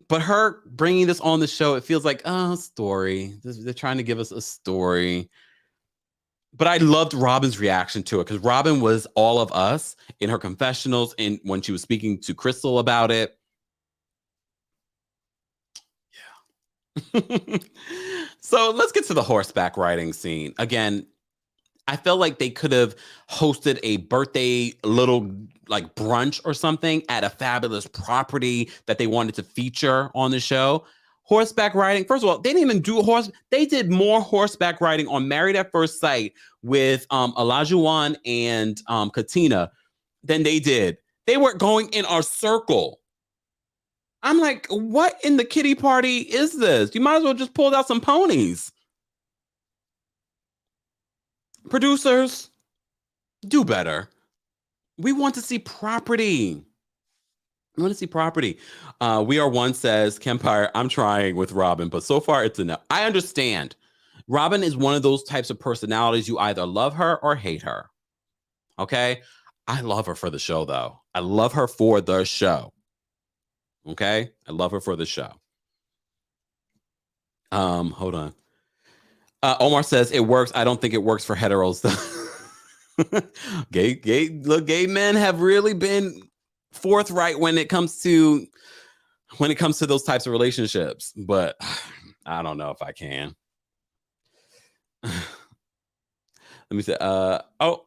But her bringing this on the show, it feels like, story. They're trying to give us a story. But I loved Robin's reaction to it because Robin was all of us in her confessionals and when she was speaking to Crystal about it. Yeah. So let's get to the horseback riding scene. Again, I felt like they could have hosted a birthday little like brunch or something at a fabulous property that they wanted to feature on the show. Horseback riding. First of all, they didn't even do they did more horseback riding on Married at First Sight with Olajuwon and Katina than they did. They were going in a circle. I'm like, what in the kiddie party is this? You might as well just pull out some ponies. Producers, do better. We want to see property. We want to see property. We Are One says, Kempire, I'm trying with Robin, but so far it's enough. I understand. Robin is one of those types of personalities. You either love her or hate her. Okay? I love her for the show, though. I love her for the show. Okay? I love her for the show. Hold on. Omar says, it works. I don't think it works for heteros, though. Gay men have really been forthright when it comes to those types of relationships, but I don't know if I can. Let me say, oh,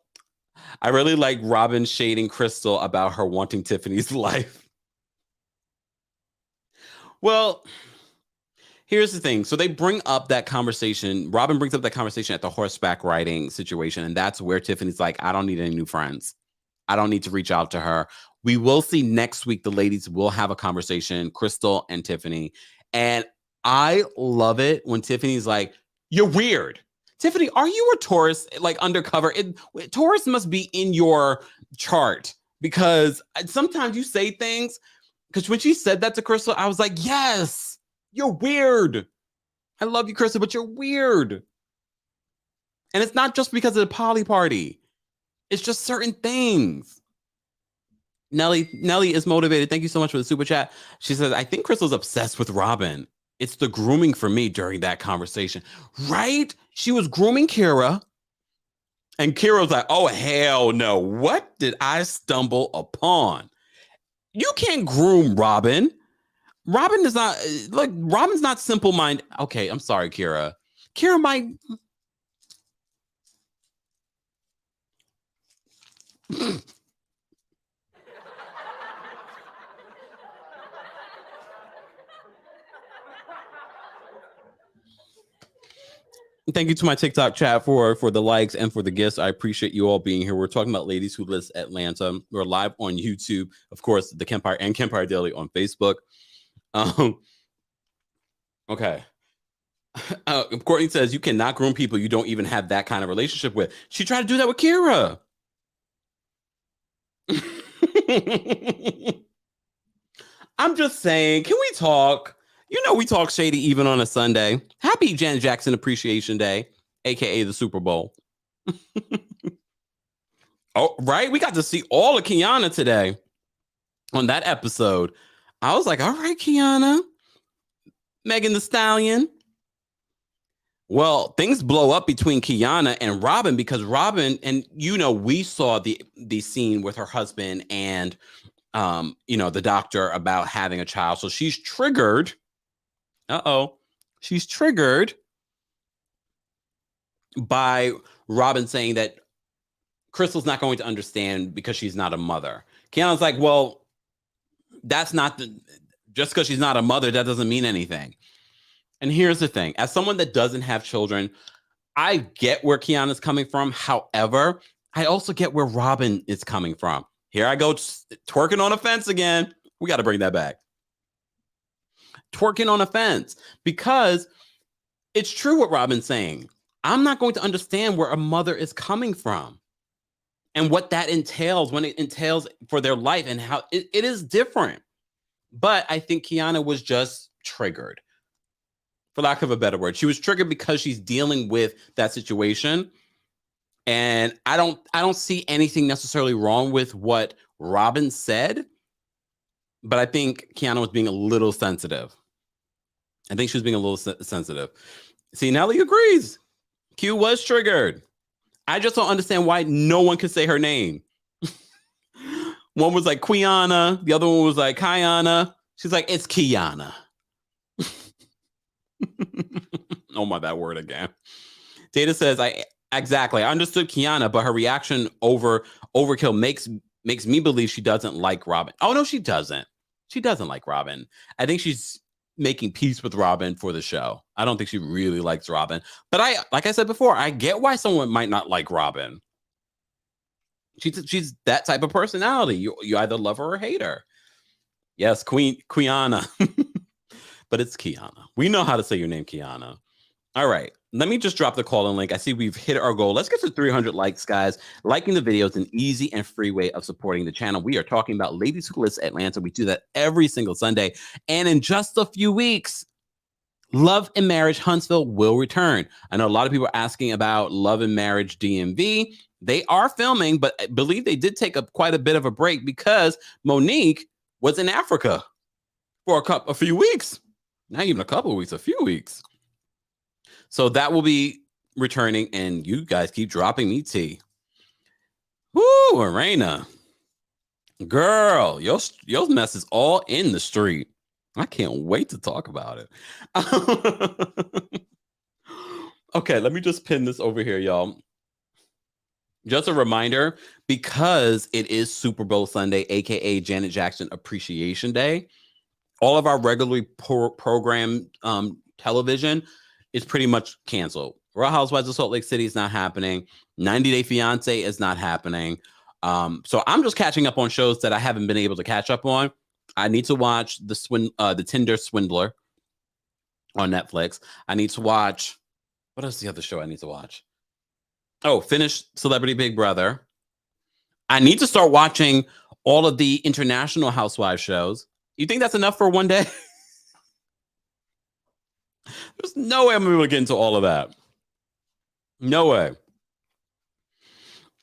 I really like Robin shading Crystal about her wanting Tiffany's life. Well, here's the thing. So they bring up that conversation. Robin brings up that conversation at the horseback riding situation. And that's where Tiffany's like, I don't need any new friends. I don't need to reach out to her. We will see next week. The ladies will have a conversation, Crystal and Tiffany. And I love it when Tiffany's like, you're weird. Tiffany, are you a Taurus, like undercover? Taurus must be in your chart because sometimes you say things. Because when she said that to Crystal, I was like, yes, you're weird. I love you, Crystal, but you're weird. And it's not just because of the poly party. It's just certain things. Nelly is motivated. Thank you so much for the super chat. She says, I think Crystal's obsessed with Robin. It's the grooming for me during that conversation. Right? She was grooming Kira. And Kira was like, oh, hell no. What did I stumble upon? You can't groom Robin. Robin is not, like, Robin's not simple-minded. Okay, I'm sorry, Kira. Kira might... Thank you to my TikTok chat for the likes and for the gifts. I appreciate you all being here. We're talking about Ladies Who List Atlanta. We're live on YouTube, of course, the Kempire and Kempire Daily on Facebook. Okay. Courtney says you cannot groom people you don't even have that kind of relationship with. She tried to do that with Kira. I'm just saying, can we talk? You know, we talk shady even on a Sunday. Happy Janet Jackson Appreciation Day, aka the Super Bowl. Oh, right. We got to see all of Quiana today on that episode. I was like, all right, Quiana, Megan Thee Stallion. Well, things blow up between Quiana and Robin because Robin, and you know, we saw the scene with her husband and you know, the doctor about having a child. So she's triggered. She's triggered by Robin saying that Crystal's not going to understand because she's not a mother. Kiana's like, well, that's not just because she's not a mother, that doesn't mean anything. And here's the thing. As someone that doesn't have children, I get where Kiana's coming from. However, I also get where Robin is coming from. Here I go twerking on a fence again. We got to bring that back. Twerking on a fence because it's true what Robin's saying. I'm not going to understand where a mother is coming from and what that entails when it entails for their life and how it is different. But I think Quiana was just triggered, for lack of a better word. She was triggered because she's dealing with that situation. And I don't see anything necessarily wrong with what Robin said, but I think Quiana was being a little sensitive. I think she was being a little sensitive. See, Nelly agrees. Q was triggered. I just don't understand why no one could say her name. One was like Quiana. The other one was like Kayana. She's like, it's Quiana. Oh my, that word again. Data says, I understood Quiana, but her reaction overkill makes me believe she doesn't like Robin. Oh no, she doesn't. She doesn't like Robin. I think she's making peace with Robin for the show. I don't think she really likes Robin. But like I said before, I get why someone might not like Robin. She's that type of personality. You either love her or hate her. Yes, Quiana. But it's Quiana. We know how to say your name, Quiana. All right. Let me just drop the call-in link. I see we've hit our goal. Let's get to 300 likes, guys. Liking the video is an easy and free way of supporting the channel. We are talking about Ladies Who List Atlanta. We do that every single Sunday. And in just a few weeks, Love and Marriage Huntsville will return. I know a lot of people are asking about Love and Marriage DMV. They are filming, but I believe they did take quite a bit of a break because Monique was in Africa for a few weeks. Not even a couple of weeks, a few weeks. So that will be returning, and you guys keep dropping me tea. Woo, Arena. Girl, your mess is all in the street. I can't wait to talk about it. Okay, let me just pin this over here, y'all. Just a reminder, because it is Super Bowl Sunday, aka Janet Jackson Appreciation Day, all of our regularly programmed television is pretty much canceled. Real Housewives of Salt Lake City is not happening. 90 Day Fiance is not happening. So I'm just catching up on shows that I haven't been able to catch up on. I need to watch the Tinder Swindler on Netflix. I need to watch, what is the other show I need to watch? Oh, finish Celebrity Big Brother. I need to start watching all of the international housewives shows. You think that's enough for one day? There's no way I'm going to be able to get into all of that. No way.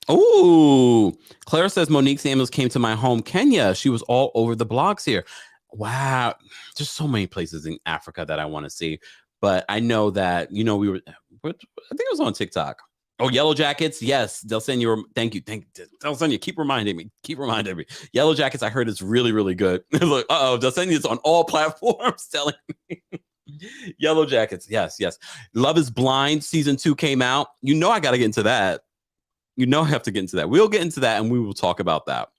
Ooh, Claire says Monique Samuels came to my home, Kenya. She was all over the blogs here. Wow. There's so many places in Africa that I want to see. But I know that, I think it was on TikTok. Oh, Yellow Jackets. Yes. They'll send you. Thank you. They'll send you. Keep reminding me. Yellow Jackets, I heard, is really, really good. Look, they'll send you this on all platforms telling me. Yellow Jackets. Yes. Love is Blind season 2 came out. I got to get into that. I have to get into that. We'll get into that and we will talk about that.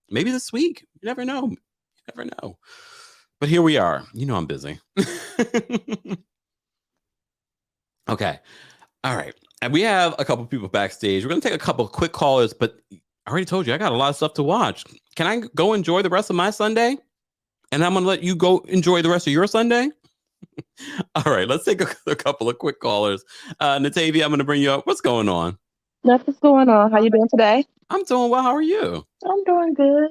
Maybe this week. You never know. But here we are. I'm busy. Okay. All right. And we have a couple people backstage. We're going to take a couple quick callers, but I already told you I got a lot of stuff to watch. Can I go enjoy the rest of my Sunday? And I'm going to let you go enjoy the rest of your Sunday? All right. Let's take a couple of quick callers. Natavia, I'm going to bring you up. What's going on? Nothing's going on. How you doing today? I'm doing well. How are you? I'm doing good.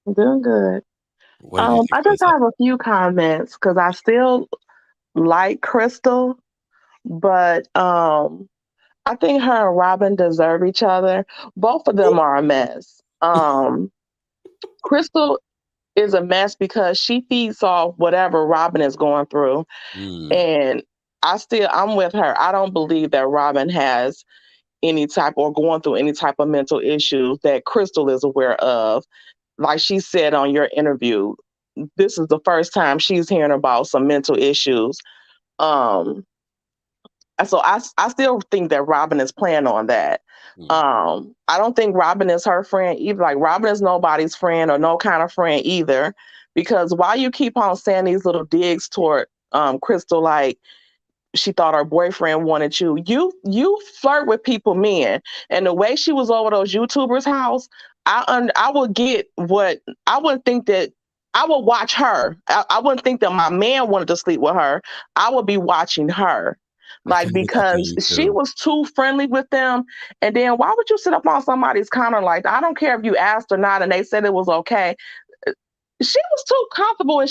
What did you think I of just this? have a few comments because I still like Crystal, but I think her and Robin deserve each other. Both of them are a mess. Crystal is a mess because she feeds off whatever Robin is going through, and I'm with her. I don't believe that Robin has any type or going through any type of mental issues that Crystal is aware of. Like she said on your interview, this is the first time she's hearing about some mental issues. Um, so I still think that Robin is playing on that. I don't think Robin is her friend either. Like Robin is nobody's friend or no kind of friend either. Because why you keep on saying these little digs toward Crystal, like she thought her boyfriend wanted you. You flirt with people, men, and the way she was over those YouTubers' house, I would get what I wouldn't think that I would watch her. I wouldn't think that my man wanted to sleep with her. I would be watching her. I Like feel that because pain she too. was too friendly with them, and then why would you sit up on somebody's counter like that? I don't care if you asked or not, and they said it was okay. She was too comfortable, and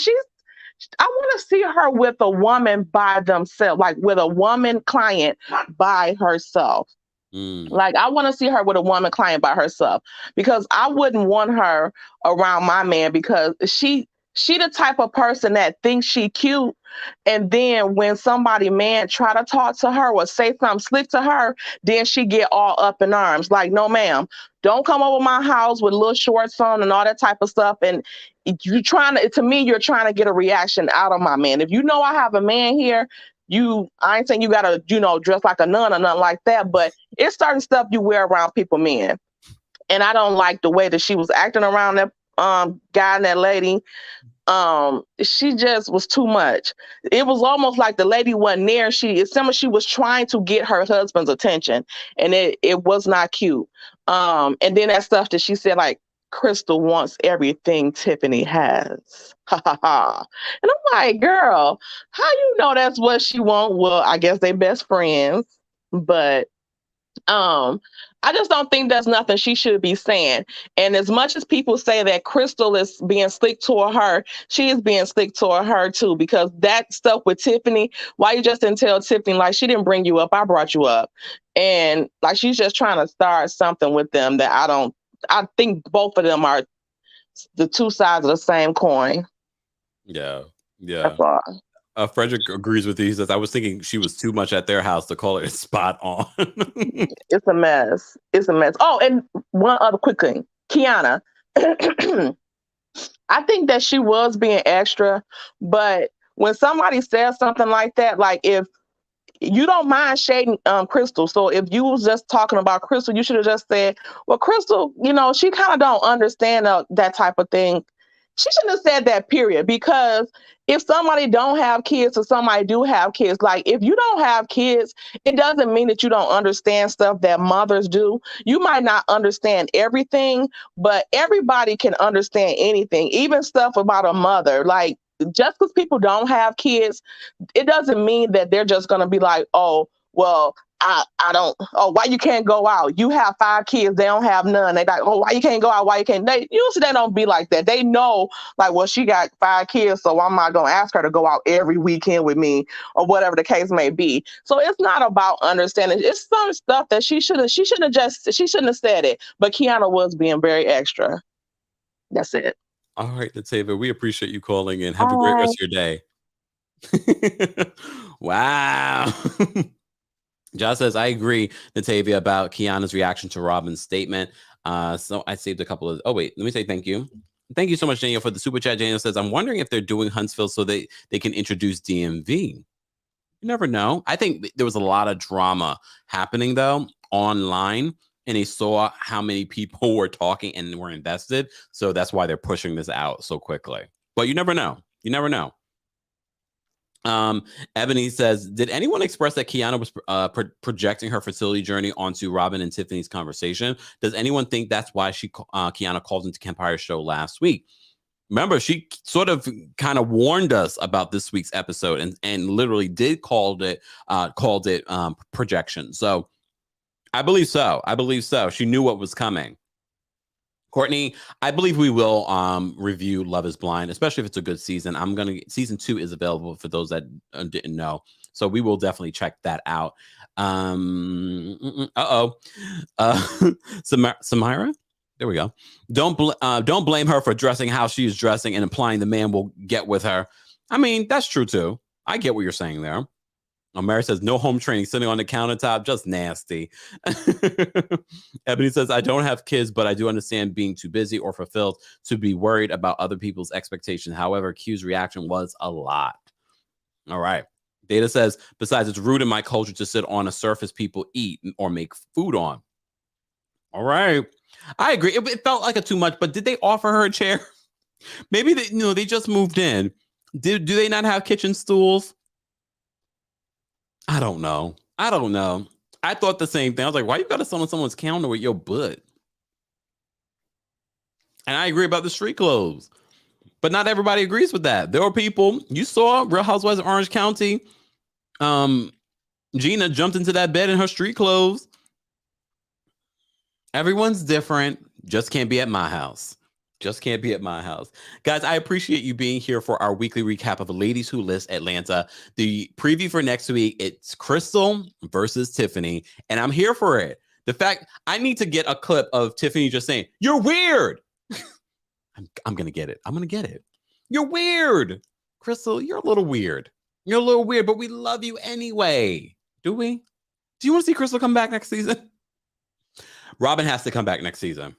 I want to see her with a woman by themselves, like with a woman client by herself. Like I want to see her with a woman client by herself because I wouldn't want her around my man because she the type of person that thinks she cute, and then when somebody man try to talk to her or say something slick to her, then she get all up in arms. Like, no ma'am, don't come over my house with little shorts on and all that type of stuff. And you trying to me, you're trying to get a reaction out of my man. If you know I have a man here, I ain't saying you gotta, dress like a nun or nothing like that, but it's certain stuff you wear around people, men. And I don't like the way that she was acting around that guy and that lady. She just was too much. It was almost like the lady wasn't there. She was trying to get her husband's attention, and it was not cute. And then that stuff that she said, like, Crystal wants everything Tiffany has. Ha ha ha. And I'm like, girl, how you know that's what she want? Well, I guess they best friends, but um, I just don't think there's nothing she should be saying. And as much as people say that Crystal is being slick toward her, she is being slick toward her too, because that stuff with Tiffany, why you just didn't tell Tiffany, like, she didn't bring you up, I brought you up. And like she's just trying to start something with them that I think both of them are the two sides of the same coin. Yeah. That's all. Frederick agrees with you. He says, I was thinking she was too much at their house to call it spot on. It's a mess. It's a mess. Oh, and one other quick thing. Quiana. I think that she was being extra, but when somebody says something like that, like if you don't mind shading Crystal. So if you was just talking about Crystal, you should have just said, well, Crystal, she kind of don't understand that type of thing. She shouldn't have said that, period. Because if somebody don't have kids or somebody do have kids, like if you don't have kids, it doesn't mean that you don't understand stuff that mothers do. You might not understand everything, but everybody can understand anything, even stuff about a mother. Like, just because people don't have kids, it doesn't mean that they're just going to be like, oh, well, I don't, oh, why you can't go out? You have 5 kids, they don't have none. They like, oh, why you can't go out? Why you can't? They usually they don't be like that. They know, like, well, she got 5 kids, so I'm not going to ask her to go out every weekend with me or whatever the case may be. So it's not about understanding. It's some stuff that she shouldn't have said it. But Quiana was being very extra. That's it. All right, Natavia, we appreciate you calling in. Have a great rest of your day. Wow. Josh says, I agree, Natavia, about Quiana's reaction to Robin's statement. So I saved a couple of, oh, wait, let me say thank you. Thank you so much, Daniel, for the super chat. Daniel says, I'm wondering if they're doing Huntsville so they can introduce DMV. You never know. I think there was a lot of drama happening, though, online, and they saw how many people were talking and were invested. So that's why they're pushing this out so quickly. But you never know. You never know. Ebony says, did anyone express that Quiana was projecting her fertility journey onto Robin and Tiffany's conversation? Does anyone think that's why Quiana called into Kempire's show last week? Remember, she sort of kind of warned us about this week's episode and literally did called it projection. So I believe so. She knew what was coming. Courtney, I believe we will review Love is Blind, especially if it's a good season. Season 2 is available for those that didn't know. So we will definitely check that out. Samira? There we go. Don't blame her for dressing how she is dressing and implying the man will get with her. I mean, that's true too. I get what you're saying there. Mary says, no home training, sitting on the countertop, just nasty. Ebony says, I don't have kids, but I do understand being too busy or fulfilled to be worried about other people's expectations. However, Q's reaction was a lot. All right. Data says, besides, it's rude in my culture to sit on a surface people eat or make food on. All right. I agree. It felt like too much, but did they offer her a chair? Maybe they just moved in. Do they not have kitchen stools? I don't know. I thought the same thing. I was like, why you got to sit on someone's counter with your butt? And I agree about the street clothes. But not everybody agrees with that. There are people, you saw Real Housewives of Orange County. Gina jumped into that bed in her street clothes. Everyone's different. Just can't be at my house. Guys, I appreciate you being here for our weekly recap of Ladies Who List Atlanta. The preview for next week, it's Crystal versus Tiffany, and I'm here for it. The fact, I need to get a clip of Tiffany just saying, you're weird. I'm going to get it. You're weird. Crystal, you're a little weird, but we love you anyway. Do we? Do you want to see Crystal come back next season? Robin has to come back next season.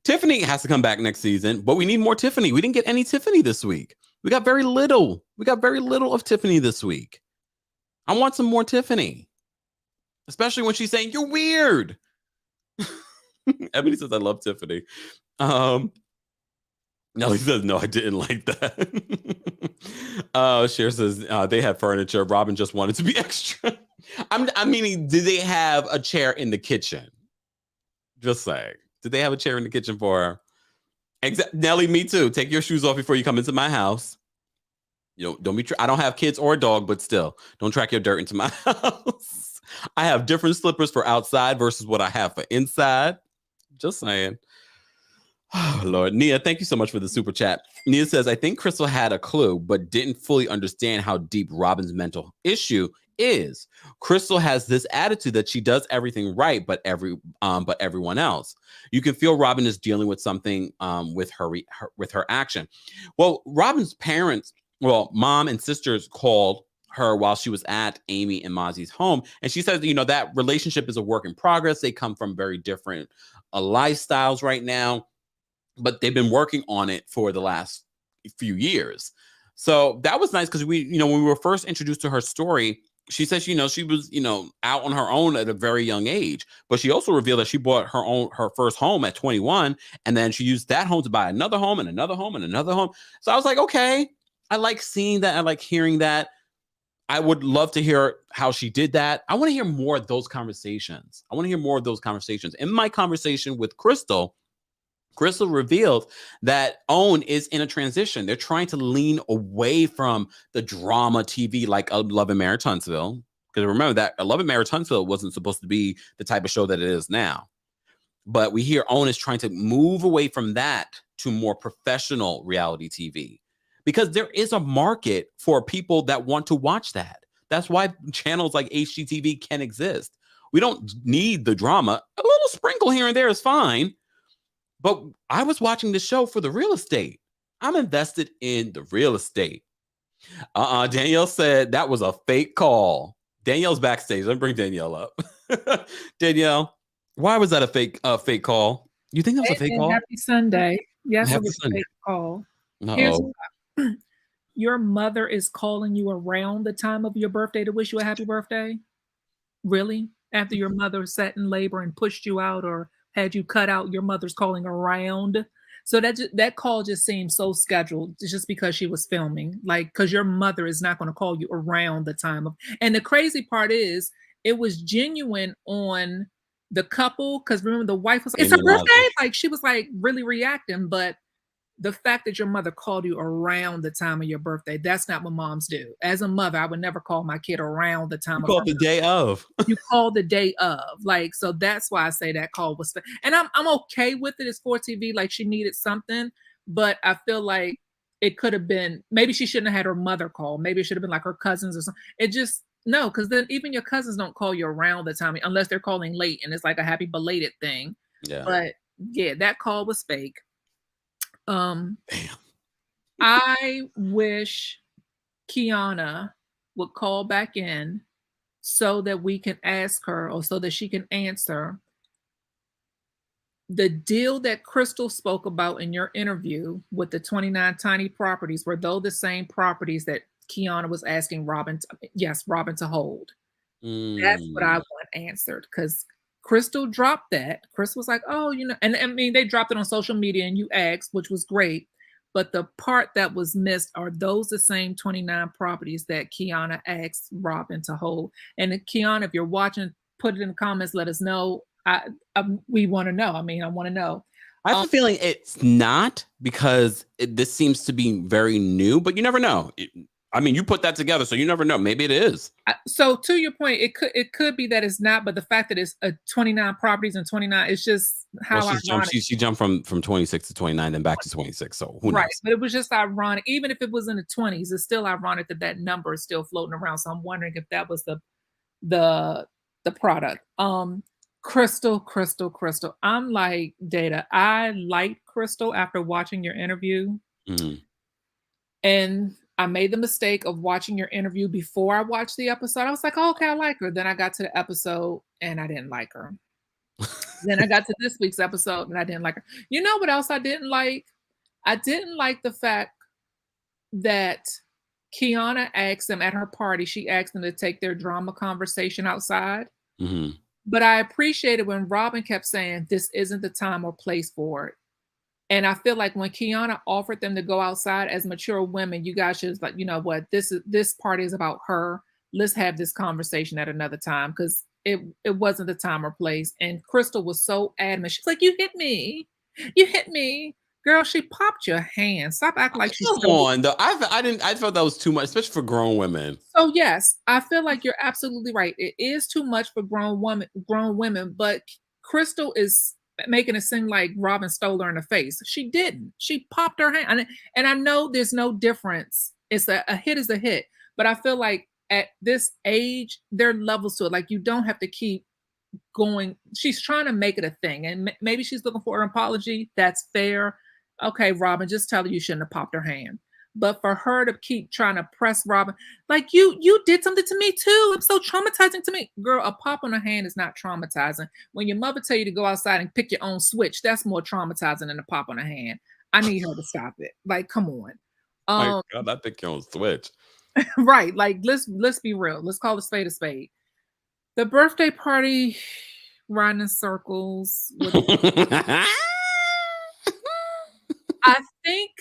Tiffany has to come back next season, but we need more Tiffany. We didn't get any Tiffany this week. We got very little of Tiffany this week. I want some more Tiffany, especially when she's saying, you're weird. Ebony says, I love Tiffany. Nelly says, no, I didn't like that. Cher says, they had furniture. Robin just wanted to be extra. I'm meaning, did they have a chair in the kitchen? Just saying. Did they have a chair in the kitchen for her? Nelly, me too. Take your shoes off before you come into my house. Don't be. I don't have kids or a dog, but still, don't track your dirt into my house. I have different slippers for outside versus what I have for inside. Just saying. Oh, Lord. Nia, thank you so much for the super chat. Nia says, I think Crystal had a clue, but didn't fully understand how deep Robin's mental issue is. Crystal has this attitude that she does everything right, but everyone else. You can feel Robin is dealing with something with her action. Well, Robin's parents, mom and sisters called her while she was at Amy and Mozzie's home, and she says, that relationship is a work in progress. They come from very different lifestyles right now, but they've been working on it for the last few years. So that was nice because we, when we were first introduced to her story, she said, she was, out on her own at a very young age, but she also revealed that she bought her first home at 21. And then she used that home to buy another home and another home and another home. So I was like, okay, I like seeing that. I like hearing that. I would love to hear how she did that. I want to hear more of those conversations. In my conversation with Crystal revealed that OWN is in a transition. They're trying to lean away from the drama TV like Love and Marriage Huntsville. Because remember that Love and Marriage Huntsville wasn't supposed to be the type of show that it is now. But we hear OWN is trying to move away from that to more professional reality TV. Because there is a market for people that want to watch that. That's why channels like HGTV can exist. We don't need the drama. A little sprinkle here and there is fine. But I was watching the show for the real estate. I'm invested in the real estate. Danielle said that was a fake call. Danielle's backstage. Let me bring Danielle up. Danielle, why was that a fake call? You think that was a fake call? Happy Sunday. Yes, it was a fake call. Your mother is calling you around the time of your birthday to wish you a happy birthday? Really? After your mother sat in labor and pushed you out or had you cut out, your mother's calling around? So that call just seems so scheduled just because she was filming. Like, because your mother is not going to call you around the time of. And the crazy part is it was genuine on the couple, because remember the wife was like, it's her birthday? Like, she was like really reacting. But the fact that your mother called you around the time of your birthday, that's not what moms do. As a mother, I would never call my kid around the time of call the day of. You call the day of. Like, so that's why I say that call was, and I'm okay with it. It's for TV, like she needed something, but I feel like it could have been, maybe she shouldn't have had her mother call. Maybe it should have been like her cousins or something. It just, no, because then even your cousins don't call you around the time unless they're calling late and it's like a happy belated thing. Yeah. But yeah, that call was fake. Damn. I wish Quiana would call back in so that we can ask her, or so that she can answer the deal that Crystal spoke about in your interview with the 29 tiny properties. Were those the same properties that Quiana was asking Robin to hold? That's what I want answered, because Crystal dropped that. Crystal was like, oh, and I mean, they dropped it on social media and you asked, which was great. But the part that was missed, are those the same 29 properties that Quiana asked Robin to hold? And Quiana, if you're watching, put it in the comments, let us know. We want to know. I mean, I want to know. I have a feeling it's not, because this seems to be very new, but you never know. I mean, you put that together, so you never know. Maybe it is. So to your point, it could be that it's not, but the fact that it's 29 properties and 29, it's just how she jumped from 26 to 29, then back to 26. So who knows? Right, but it was just ironic. Even if it was in the 20s, it's still ironic that number is still floating around. So I'm wondering if that was the product. Crystal. I'm like, Data, I liked Crystal after watching your interview. Mm-hmm. And I made the mistake of watching your interview before I watched the episode. I was like, oh, okay, I like her. Then I got to the episode and I didn't like her. Then I got to this week's episode and I didn't like her. You know what else I didn't like? I didn't like the fact that Quiana asked them at her party, she asked them to take their drama conversation outside. Mm-hmm. But I appreciated when Robin kept saying, this isn't the time or place for it. And I feel like when Quiana offered them to go outside as mature women, you guys should, like, you know what, this party is about her. Let's have this conversation at another time, because it wasn't the time or place. And Crystal was so adamant. She's like, you hit me. Girl, she popped your hand. Stop acting like she's on though. I felt that was too much, especially for grown women. So yes, I feel like you're absolutely right. It is too much for grown women, but Crystal is making it seem like Robin stole her in the face. She didn't. She popped her hand. And I know there's no difference. It's a hit is a hit. But I feel like at this age, there are levels to it. Like, you don't have to keep going. She's trying to make it a thing. And maybe she's looking for an apology. That's fair. Okay, Robin, just tell her you shouldn't have popped her hand. But for her to keep trying to press Robin, like, you did something to me too. It's so traumatizing to me. Girl, a pop on her hand is not traumatizing. When your mother tell you to go outside and pick your own switch, that's more traumatizing than a pop on her hand. I need her to stop it. Like, come on. My God, I think you're on Switch. Right. Like, let's be real. Let's call a spade a spade. The birthday party, riding in circles with I think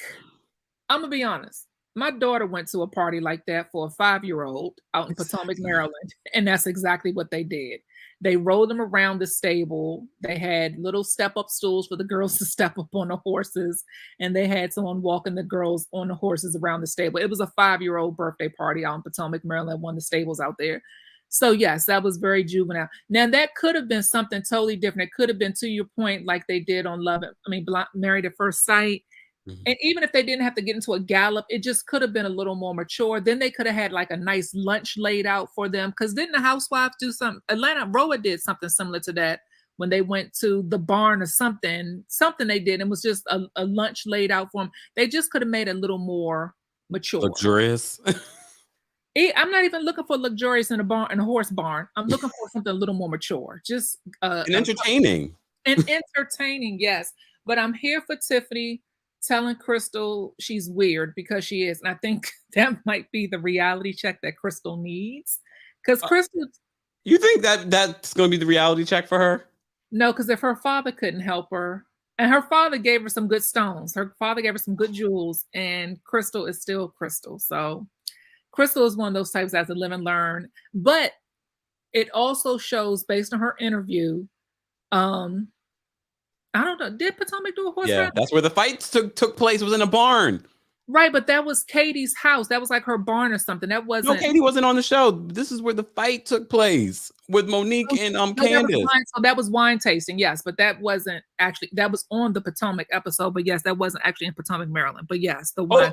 I'm gonna be honest. My daughter went to a party like that for a 5-year-old out in Potomac, Maryland, and that's exactly what they did. They rolled them around the stable. They had little step-up stools for the girls to step up on the horses, and they had someone walking the girls on the horses around the stable. It was a 5-year-old birthday party out in Potomac, Maryland, one of the stables out there. So yes, that was very juvenile. Now that could have been something totally different. It could have been, to your point, like they did on Married at First Sight. And even if they didn't have to get into a gallop, it just could have been a little more mature. Then they could have had like a nice lunch laid out for them. Because didn't the housewives do something? Atlanta Roa did something similar to that when they went to the barn or something. Something they did, and was just a lunch laid out for them. They just could have made it a little more mature. Luxurious. I'm not even looking for luxurious in a barn, in a horse barn. I'm looking for something a little more mature. Just and entertaining. And entertaining, yes. But I'm here for Tiffany telling Crystal she's weird, because she is. And I think that might be the reality check that Crystal needs. Because Crystal... You think that's going to be the reality check for her? No, because if her father couldn't help her, and her father gave her some good stones, her father gave her some good jewels, and Crystal is still Crystal. So Crystal is one of those types that has to live and learn. But it also shows, based on her interview, I don't know. Did Potomac do a horse ride? That's where the fight took place. It was in a barn. Right, but that was Katie's house. That was like her barn or something. That wasn't... No, Katie wasn't on the show. This is where the fight took place with Monique and Candace. That was wine tasting, yes, but that wasn't actually... That was on the Potomac episode, but yes, that wasn't actually in Potomac, Maryland. But yes, the wine...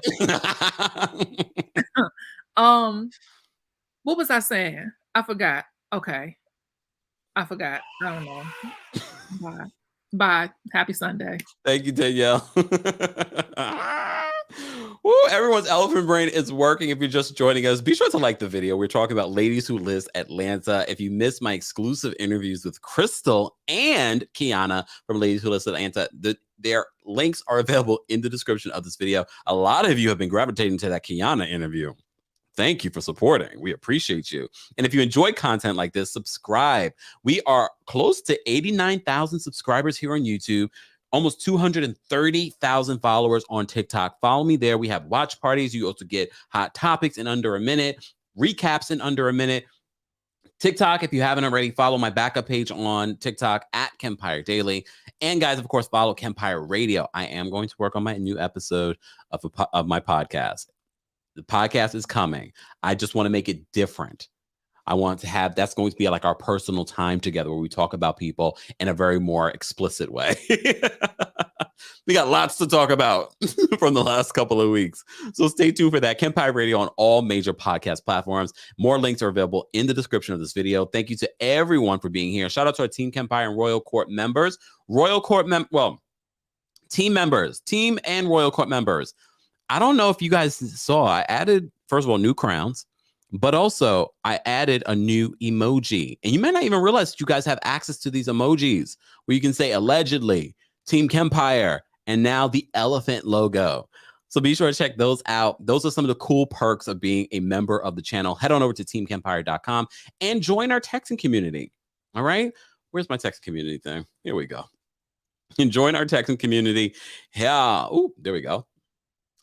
What was I saying? I forgot. Okay. I forgot. I don't know. Bye. Happy Sunday. Thank you, Danielle. Woo, everyone's elephant brain is working. If you're just joining us, be sure to like the video. We're talking about Ladies Who List Atlanta. If you missed my exclusive interviews with Crystal and Quiana from Ladies Who List Atlanta, their links are available in the description of this video. A lot of you have been gravitating to that Quiana interview. Thank you for supporting. We appreciate you. And if you enjoy content like this, subscribe. We are close to 89,000 subscribers here on YouTube, almost 230,000 followers on TikTok. Follow me there. We have watch parties. You also get hot topics in under a minute, recaps in under a minute. TikTok, if you haven't already, follow my backup page on TikTok at Kempire Daily. And guys, of course, follow Kempire Radio. I am going to work on my new episode of my podcast. The podcast is coming. I just want to make it different. I want to have, that's going to be like our personal time together where we talk about people in a very more explicit way. We got lots to talk about from the last couple of weeks. So stay tuned for that. Kempire Radio on all major podcast platforms. More links are available in the description of this video. Thank you to everyone for being here. Shout out to our Team Kempire and Royal Court members. Team and Royal Court members. I don't know if you guys saw, I added, first of all, new crowns, but also I added a new emoji. And you may not even realize that you guys have access to these emojis where you can say allegedly, Team Kempire, and now the elephant logo. So be sure to check those out. Those are some of the cool perks of being a member of the channel. Head on over to teamkempire.com and join our texting community. All right. Where's my texting community thing? Here we go. And join our texting community. Yeah. Oh, there we go.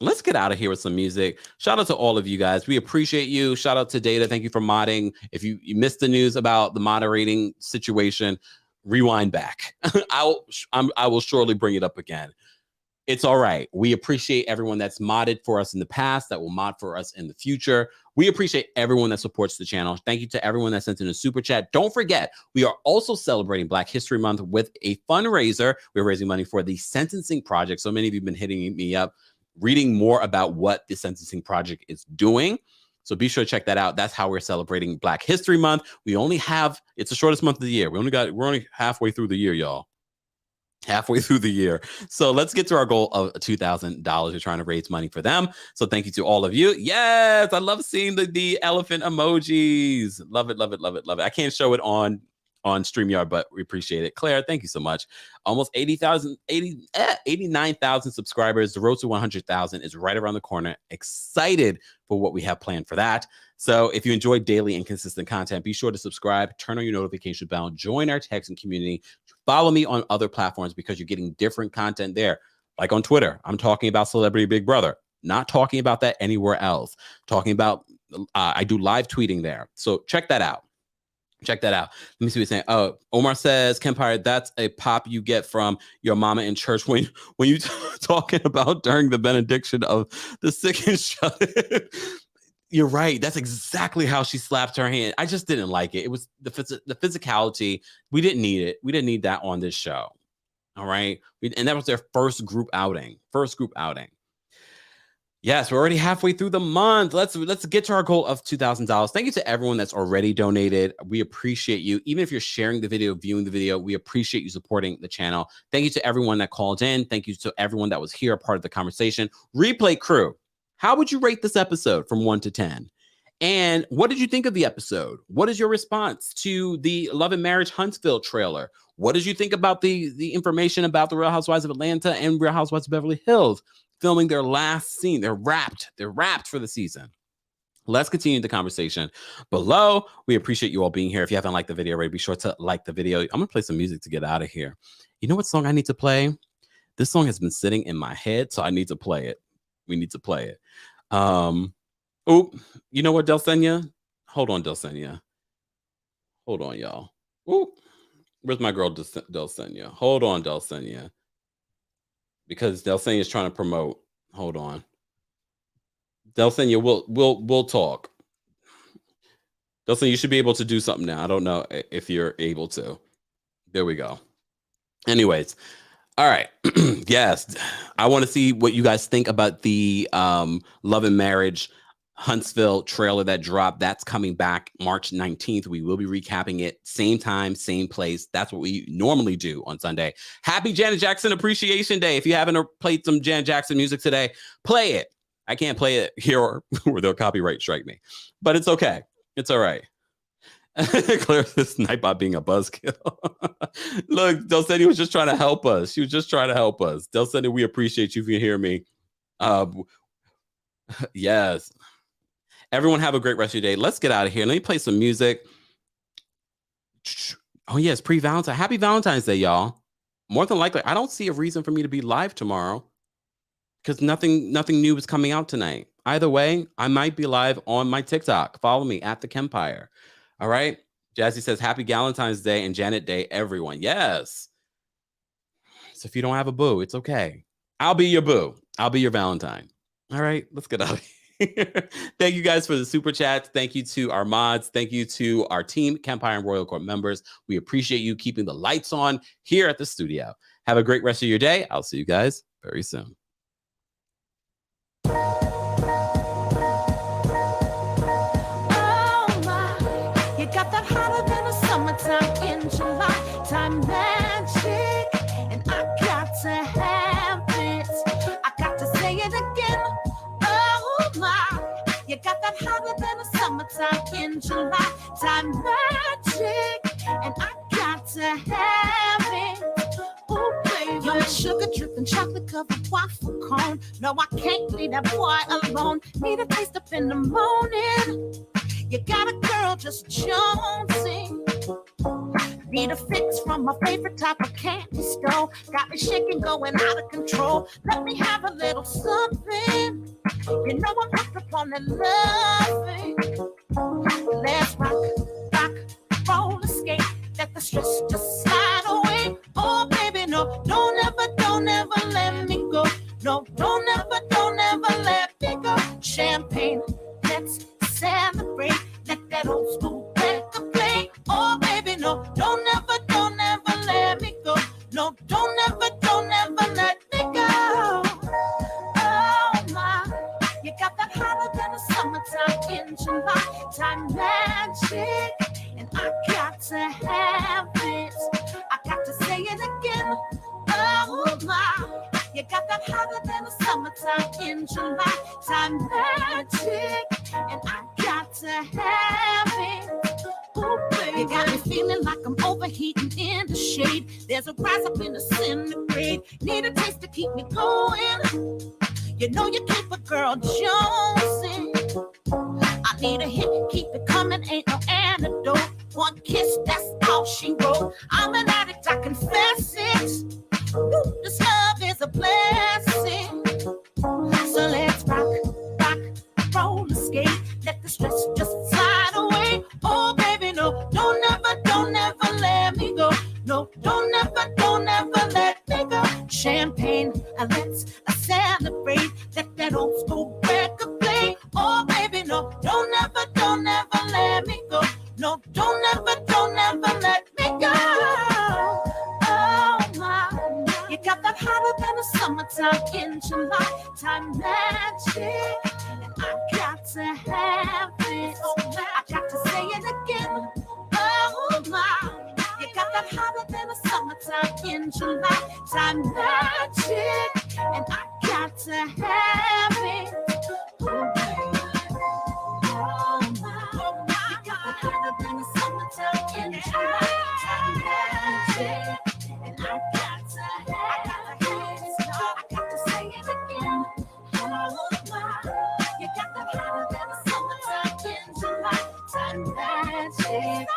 Let's get out of here with some music. Shout out to all of you guys. We appreciate you. Shout out to Data. Thank you for modding. If you missed the news about the moderating situation, rewind back. I will surely bring it up again. It's all right. We appreciate everyone that's modded for us in the past, that will mod for us in the future. We appreciate everyone that supports the channel. Thank you to everyone that sent in a super chat. Don't forget, we are also celebrating Black History Month with a fundraiser. We're raising money for the Sentencing Project. So many of you have been hitting me up, reading more about what the Sentencing Project is doing. So be sure to check that out. That's how we're celebrating Black History Month. It's the shortest month of the year. We're only halfway through the year, y'all. Halfway through the year. So let's get to our goal of $2,000. We're trying to raise money for them. So thank you to all of you. Yes, I love seeing the elephant emojis. Love it, love it, love it, love it. I can't show it on on StreamYard, but we appreciate it. Claire, thank you so much. Almost 89,000 subscribers. The road to 100,000 is right around the corner. Excited for what we have planned for that. So if you enjoy daily and consistent content, be sure to subscribe, turn on your notification bell, join our texting community, follow me on other platforms because you're getting different content there. Like on Twitter, I'm talking about Celebrity Big Brother, not talking about that anywhere else. Talking about, I do live tweeting there. So check that out. Check that out. Let me see what he's saying. Oh, Omar says, Kempire, that's a pop you get from your mama in church when you talking about during the benediction of the sick and shut in. You're right. That's exactly how she slapped her hand. I just didn't like it. It was the physicality. We didn't need it. We didn't need that on this show. All right. And that was their first group outing. Yes, we're already halfway through the month. Let's get to our goal of $2,000. Thank you to everyone that's already donated. We appreciate you. Even if you're sharing the video, viewing the video, we appreciate you supporting the channel. Thank you to everyone that called in. Thank you to everyone that was here, part of the conversation. Replay crew, how would you rate this episode from 1 to 10? And what did you think of the episode? What is your response to the Love Marriage Huntsville trailer? What did you think about the information about the Real Housewives of Atlanta and Real Housewives of Beverly Hills filming their last scene? They're wrapped for the season. Let's continue the conversation below. We appreciate you all being here. If you haven't liked the video already, be sure to like the video. I'm gonna play some music to get out of here. You know what song I need to play? This song has been sitting in my head, so I need to play it. We need to play it. Oh, you know what, Delsenia? Hold on, Delsenia. Hold on, y'all. Ooh, where's my girl Delsenia? Hold on, Delsenia. Because Delsenia is trying to promote. Hold on. Delsenia, we'll talk. Delsenia, you should be able to do something now. I don't know if you're able to. There we go. Anyways, all right. Yes, I want to see what you guys think about the Love and Marriage Huntsville trailer that dropped. That's coming back March 19th. We will be recapping it. Same time, same place. That's what we normally do on Sunday. Happy Janet Jackson Appreciation Day. If you haven't played some Janet Jackson music today, play it. I can't play it here or they'll copyright strike me. But it's okay. It's all right. Claire says Nightbot being a buzzkill. Look, Delsenia was just trying to help us. She was just trying to help us. Delsenia, we appreciate you if you can hear me. Yes. Everyone have a great rest of your day. Let's get out of here. Let me play some music. Oh, yes, pre-Valentine. Happy Valentine's Day, y'all. More than likely, I don't see a reason for me to be live tomorrow because nothing new is coming out tonight. Either way, I might be live on my TikTok. Follow me at TheKempire. All right. Jazzy says, Happy Valentine's Day and Janet Day, everyone. Yes. So if you don't have a boo, it's okay. I'll be your boo. I'll be your Valentine. All right. Let's get out of here. Thank you guys for the super chats. Thank you to our mods. Thank you to our team, Kempire and Royal Court members. We appreciate you keeping the lights on here at the studio. Have a great rest of your day. I'll see you guys very soon. Oh my, you got that hotter than a summertime in July. Time magic, and I got to have it. I got to say it again. Oh my, you got that hotter than a summertime in July. Time magic, and I got to have it. Ooh, baby. You're my sugar dripping, chocolate covered waffle cone. No, I can't leave that boy alone. Need a taste up in the morning. You got a girl just jonesing. Need a fix from my favorite type of candy store. Got me shaking, going out of control. Let me have a little something. You know I'm hooked up on that loving. Let's rock, roll, escape. Let the stress just slide away. Oh, baby, no, don't ever let me go. No, don't ever let me go. Champagne, let's celebrate. Let that old school record play. Oh, baby, no, don't ever let me go. No, don't ever let me go. Oh, my, you got that hotter than a summertime in July. Time magic, and I got to have it. I got to say it again. Oh, my, you got that hotter than a summertime in July. Time magic, and I got to have it. Ooh, baby. You got me feeling like I'm over overheating in the shade. There's a rise up in the centigrade. Need a taste to keep me going. You know you keep a girl jonesing. I need a hit, keep it coming, ain't no antidote. One kiss, that's all she wrote. I'm an addict, I confess it. Ooh, this love is a blessing. So let's rock, roll, skate. Let the stress just slide away. Oh baby, no, don't ever let me go. No, don't ever let me go. Champagne, let's celebrate. Let that old school record play. Oh baby, no, don't ever let me go. No, don't ever let me go. Oh my, you got that hotter than the summertime in July. Time magic, and I got to have it. I got to say it again. Oh my, you got that hotter than the summertime in July. Time magic, and I got to have it. Oh baby, oh my, you got that hotter than the summertime in July. Time magic, and I got to have it. I got to say it again. Oh my, you got that hotter than the summertime in July. Time magic.